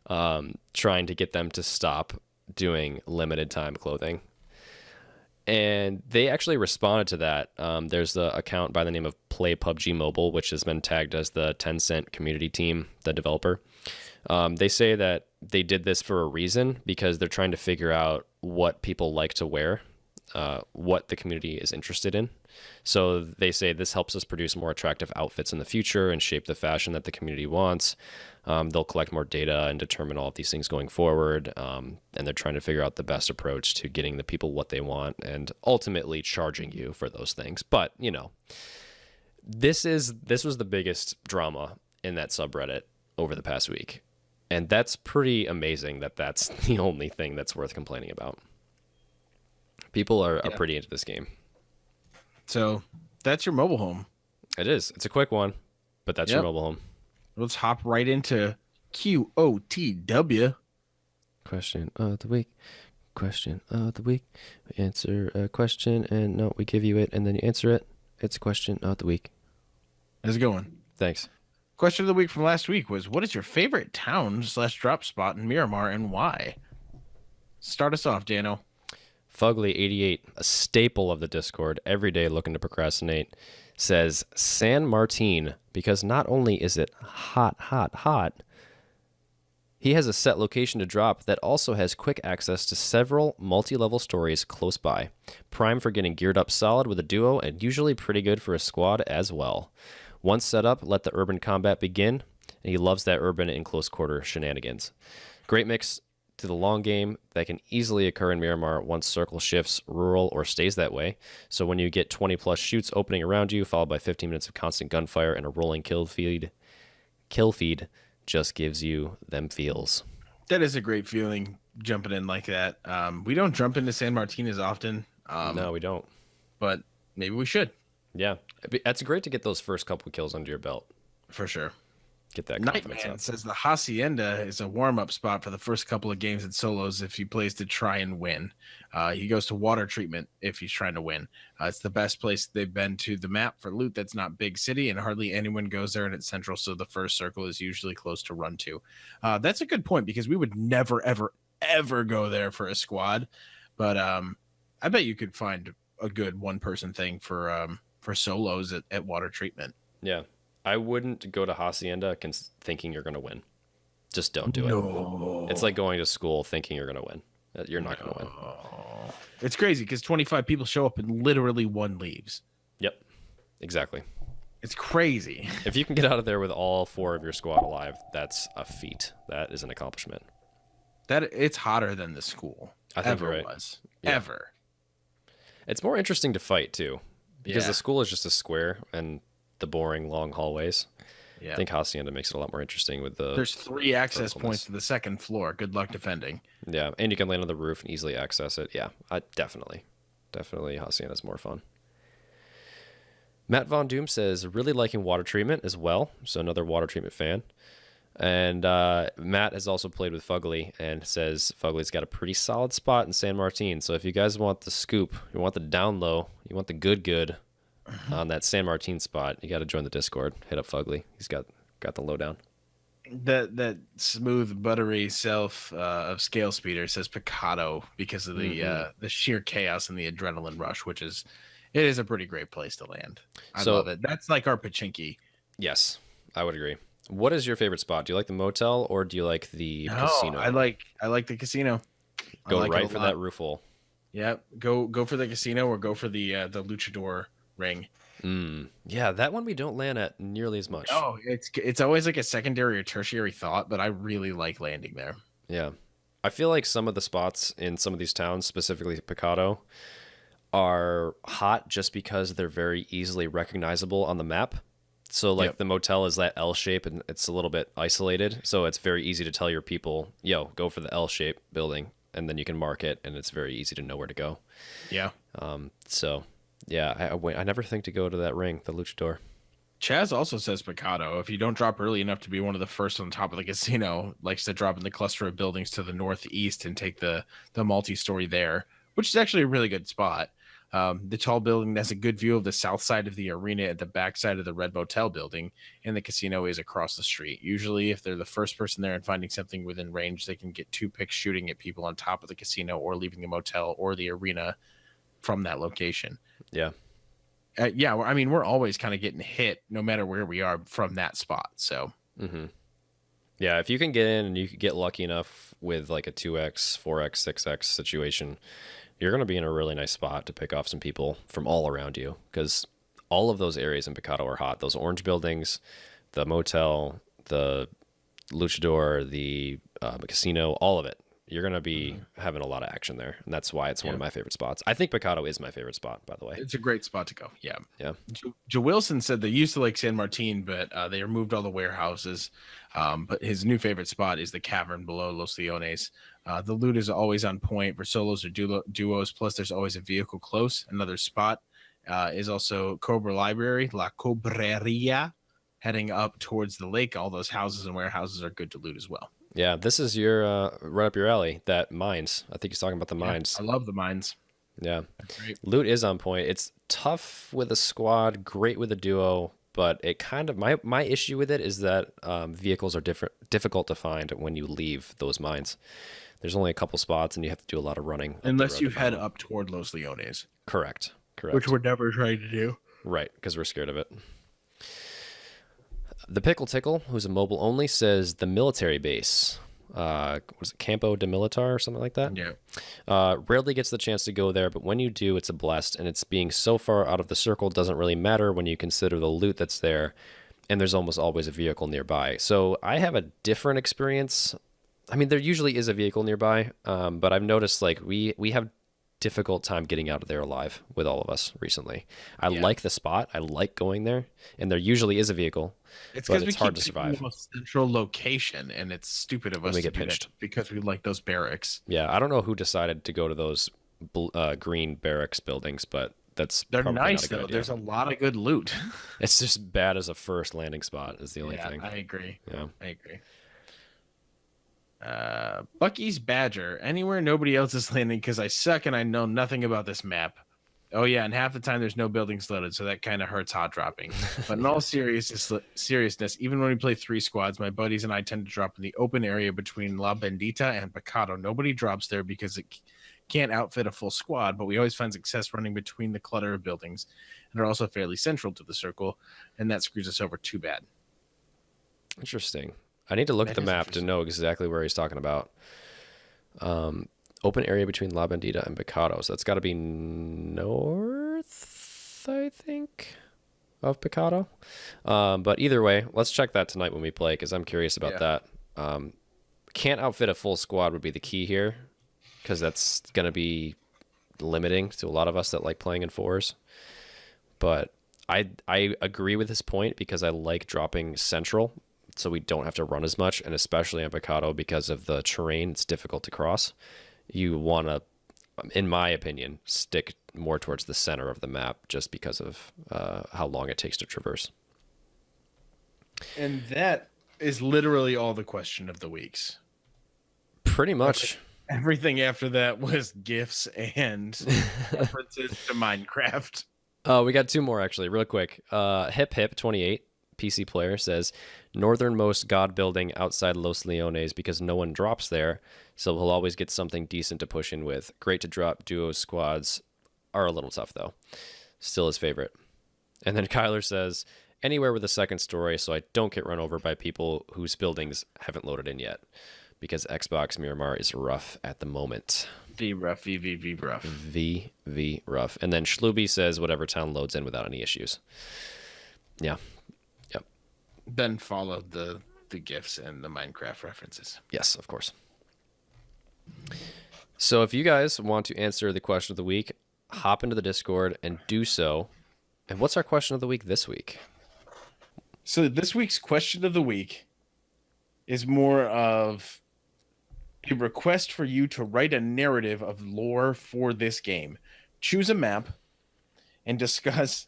Trying to get them to stop doing limited time clothing. And they actually responded to that. There's the account by the name of Play PUBG Mobile, which has been tagged as the Tencent community team, the developer. They say that they did this for a reason because they're trying to figure out what people like to wear, what the community is interested in. So they say this helps us produce more attractive outfits in the future and shape the fashion that the community wants. They'll collect more data and determine all of these things going forward. And they're trying to figure out the best approach to getting the people what they want and ultimately charging you for those things. But, you know, this was the biggest drama in that subreddit over the past week. And that's pretty amazing that that's the only thing that's worth complaining about. People are pretty into this game. So that's your mobile home. It is. It's a quick one, but that's your mobile home. Let's hop right into QOTW. Question of the week. Question of the week. We answer a question, and no, we give you it, and then you answer it. It's a question of the week. How's it going? Thanks. Question of the week from last week was, what is your favorite town/drop spot in Miramar and why? Start us off, Dano. Fugly88, a staple of the Discord, every day looking to procrastinate, says San Martin, because not only is it hot, he has a set location to drop that also has quick access to several multi-level stories close by. Prime for getting geared up solid with a duo, and usually pretty good for a squad as well. Once set up, let the urban combat begin, and he loves that urban and close quarter shenanigans. Great mix to the long game that can easily occur in Miramar once circle shifts rural or stays that way. So when you get 20 plus shoots opening around you, followed by 15 minutes of constant gunfire and a rolling kill feed just gives you them feels. That is a great feeling, jumping in like that. We don't jump into San Martin as often. No, we don't. But maybe we should. Yeah. It's great to get those first couple kills under your belt. For sure. Get that confidence Nightman up. says the Hacienda is a warm-up spot for the first couple of games in solos if he plays to try and win. He goes to water treatment if he's trying to win. It's the best place they've been to the map for loot that's not big city, and hardly anyone goes there, and it's central, so the first circle is usually close to run to. That's a good point, because we would never, ever, ever go there for a squad. But I bet you could find a good one-person thing for solos at water treatment. Yeah. I wouldn't go to Hacienda thinking you're going to win. Just don't do it. No. It's like going to school thinking you're going to win. You're not going to win. Oh. It's crazy because 25 people show up and literally one leaves. Yep, exactly. It's crazy. If you can get out of there with all 4 of your squad alive, that's a feat. That is an accomplishment. That it's hotter than the school I think ever you're right. was. Yeah. Ever. It's more interesting to fight too, because Yeah. the school is just a square and the boring long hallways. Yeah. I think Hacienda makes it a lot more interesting with the. There's 3 access verticalness. points to the second floor. Good luck defending. Yeah, and you can land on the roof and easily access it. Yeah, definitely Hacienda's more fun. Matt Von Doom says really liking water treatment as well, so another water treatment fan. And Matt has also played with Fugly and says Fugly's got a pretty solid spot in San Martin. So if you guys want the scoop, you want the down low, you want the good on that San Martin spot, you got to join the Discord. Hit up Fugly. He's got the lowdown. That smooth, buttery self of Scale Speeder says Picado because of the sheer chaos and the adrenaline rush, which is it is a pretty great place to land. I love it. That's like our Pachinki. Yes, I would agree. What is your favorite spot? Do you like the motel or do you like the casino? I like the casino. Go like right for that roof hole. Yep. Go for the casino or go for the luchador ring. Yeah, that one we don't land at nearly as much. Oh, it's always like a secondary or tertiary thought, but I really like landing there. Yeah. I feel like some of the spots in some of these towns, specifically Picado, are hot just because they're very easily recognizable on the map. So like the motel is that L shape and it's a little bit isolated. So it's very easy to tell your people, yo, go for the L shape building. And then you can mark it and it's very easy to know where to go. Yeah. So yeah, I never think to go to that ring, the luchador. Chaz also says Picado, if you don't drop early enough to be one of the first on top of the casino, likes to drop in the cluster of buildings to the northeast and take the multi-story there, which is actually a really good spot. The tall building has a good view of the south side of the arena at the back side of the Red Motel building, and the casino is across the street. Usually, if they're the first person there and finding something within range, they can get 2 picks shooting at people on top of the casino or leaving the motel or the arena from that location. Yeah. Yeah, I mean, we're always kind of getting hit no matter where we are from that spot. So, yeah, if you can get in and you could get lucky enough with like a 2x, 4x, 6x situation, you're going to be in a really nice spot to pick off some people from all around you because all of those areas in Picado are hot. Those orange buildings, the motel, the luchador, the casino, all of it. You're going to be having a lot of action there. And that's why it's one of my favorite spots. I think Picado is my favorite spot, by the way. it's a great spot to go. Yeah. Yeah. Joe Wilson said they used to like San Martin, but they removed all the warehouses. But his new favorite spot is the cavern below Los Leones. The loot is always on point for solos or duos. Plus, there's always a vehicle close. Another spot is also Cobra Library, La Cobreria, heading up towards the lake. All those houses and warehouses are good to loot as well. Yeah, this is your right up your alley, that mines. I think he's talking about the mines. I love the mines. Yeah. Great. Loot is on point. It's tough with a squad, great with a duo, but it kind of my issue with it is that vehicles are difficult to find when you leave those mines. There's only a couple spots and you have to do a lot of running. Unless you head up toward Los Leones. Correct. Which we're never trying to do. Right, because we're scared of it. The Pickle Tickle, who's a mobile only, says the military base. Was it Campo de Militar or something like that? Yeah. Rarely gets the chance to go there, but when you do, it's a blast. And it's being so far out of the circle doesn't really matter when you consider the loot that's there. And there's almost always a vehicle nearby. So I have a different experience. I mean, there usually is a vehicle nearby, but I've noticed like we have difficult time getting out of there alive with all of us recently. I like the spot. I like going there, and there usually is a vehicle. It's because because it's hard to survive. The most central location, and it's stupid of us we to get do pinched that because we like those barracks. Yeah, I don't know who decided to go to those green barracks buildings, but They're probably nice not a good though. idea. There's a lot of good loot. It's just bad as a first landing spot is the only Yeah, thing. I agree. Yeah. I agree. Bucky's Badger. Anywhere nobody else is landing because I suck and I know nothing about this map. Oh yeah, and half the time there's no buildings loaded, so that kind of hurts hot dropping. But in all seriousness, even when we play 3 squads, my buddies and I tend to drop in the open area between La Bendita and Picado. Nobody drops there because it can't outfit a full squad, but we always find success running between the clutter of buildings, and are also fairly central to the circle, and that screws us over too bad. Interesting. I need to look at the map to know exactly where he's talking about. Open area between La Bandita and Picado. So that's got to be north, I think, of Picado. But either way, let's check that tonight when we play because I'm curious about that. Can't outfit a full squad would be the key here because that's going to be limiting to a lot of us that like playing in fours. But I agree with his point because I like dropping central so we don't have to run as much, and especially on Picado because of the terrain, it's difficult to cross. You want to, in my opinion, stick more towards the center of the map just because of how long it takes to traverse. And that is literally all the question of the weeks. Pretty much. Everything after that was GIFs and references to Minecraft. We got two more actually, real quick. Hip Hip 28 PC player says northernmost god building outside Los Leones because no one drops there, so he'll always get something decent to push in with. Great to drop duo squads, are a little tough though. Still his favorite. And then Kyler says anywhere with a second story so I don't get run over by people whose buildings haven't loaded in yet because Xbox Miramar is rough at the moment. V rough, V rough. V rough. And then Schluby says whatever town loads in without any issues. Yeah. Yep. Then followed the GIFs and the Minecraft references. Yes, of course. So if you guys want to answer the question of the week, hop into the Discord and do so. And what's our question of the week this week? So this week's question of the week is more of a request for you to write a narrative of lore for this game. Choose a map and discuss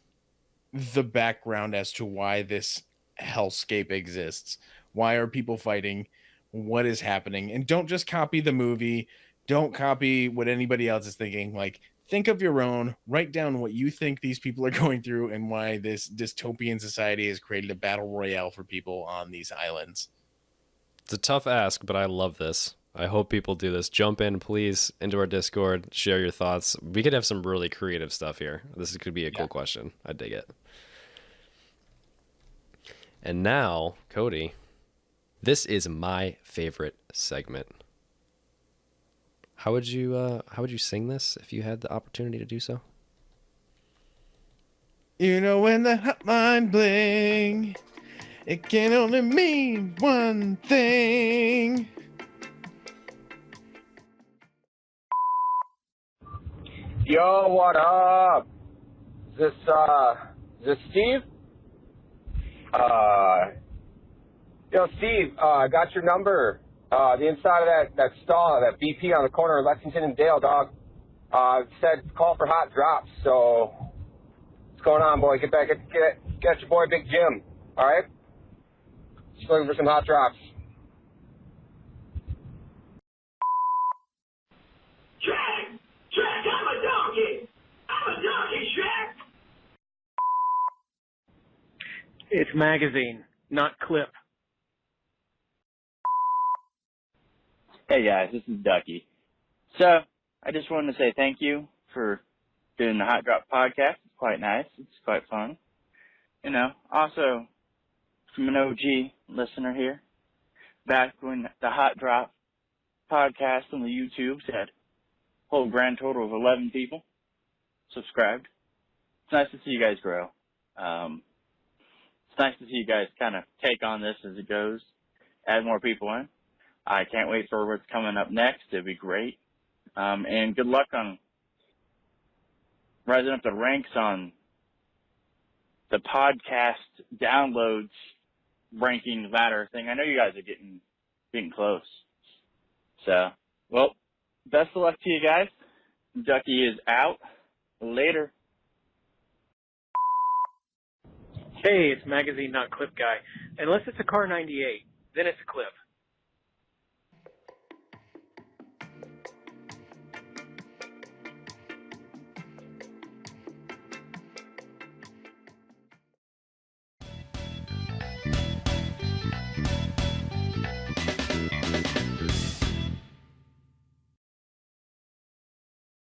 the background as to why this hellscape exists. Why are people fighting? What is happening? And don't just copy the movie. Don't copy what anybody else is thinking. Like, think of your own. Write down what you think these people are going through and why this dystopian society has created a battle royale for people on these islands. It's a tough ask, but I love this. I hope people do this. Jump in, please, into our Discord. Share your thoughts. We could have some really creative stuff here. This could be a cool question. I dig it. And now, Cody, this is my favorite segment. How would you sing this if you had the opportunity to do so? You know when the hotline bling, it can only mean one thing. Yo, what up? Is this Steve? Yo, Steve, I got your number. The inside of that stall, that BP on the corner of Lexington and Dale, dog. Said call for hot drops, so what's going on, boy? Get your boy Big Jim, all right? Just looking for some hot drops. Shrek, I'm a donkey! I'm a donkey, Shrek! It's magazine, not clip. Hey guys, this is Ducky. So, I just wanted to say thank you for doing the Hot Drop podcast. It's quite nice. It's quite fun. You know, also from an OG listener here, back when the Hot Drop podcast on the YouTube had a whole grand total of 11 people subscribed. It's nice to see you guys grow. It's nice to see you guys kind of take on this as it goes, add more people in. I can't wait for what's coming up next. It'll be great. And good luck on rising up the ranks on the podcast downloads ranking ladder thing. I know you guys are getting close. So, well, best of luck to you guys. Ducky is out. Later. Hey, it's magazine, not clip guy. Unless it's a car 98, then it's a clip.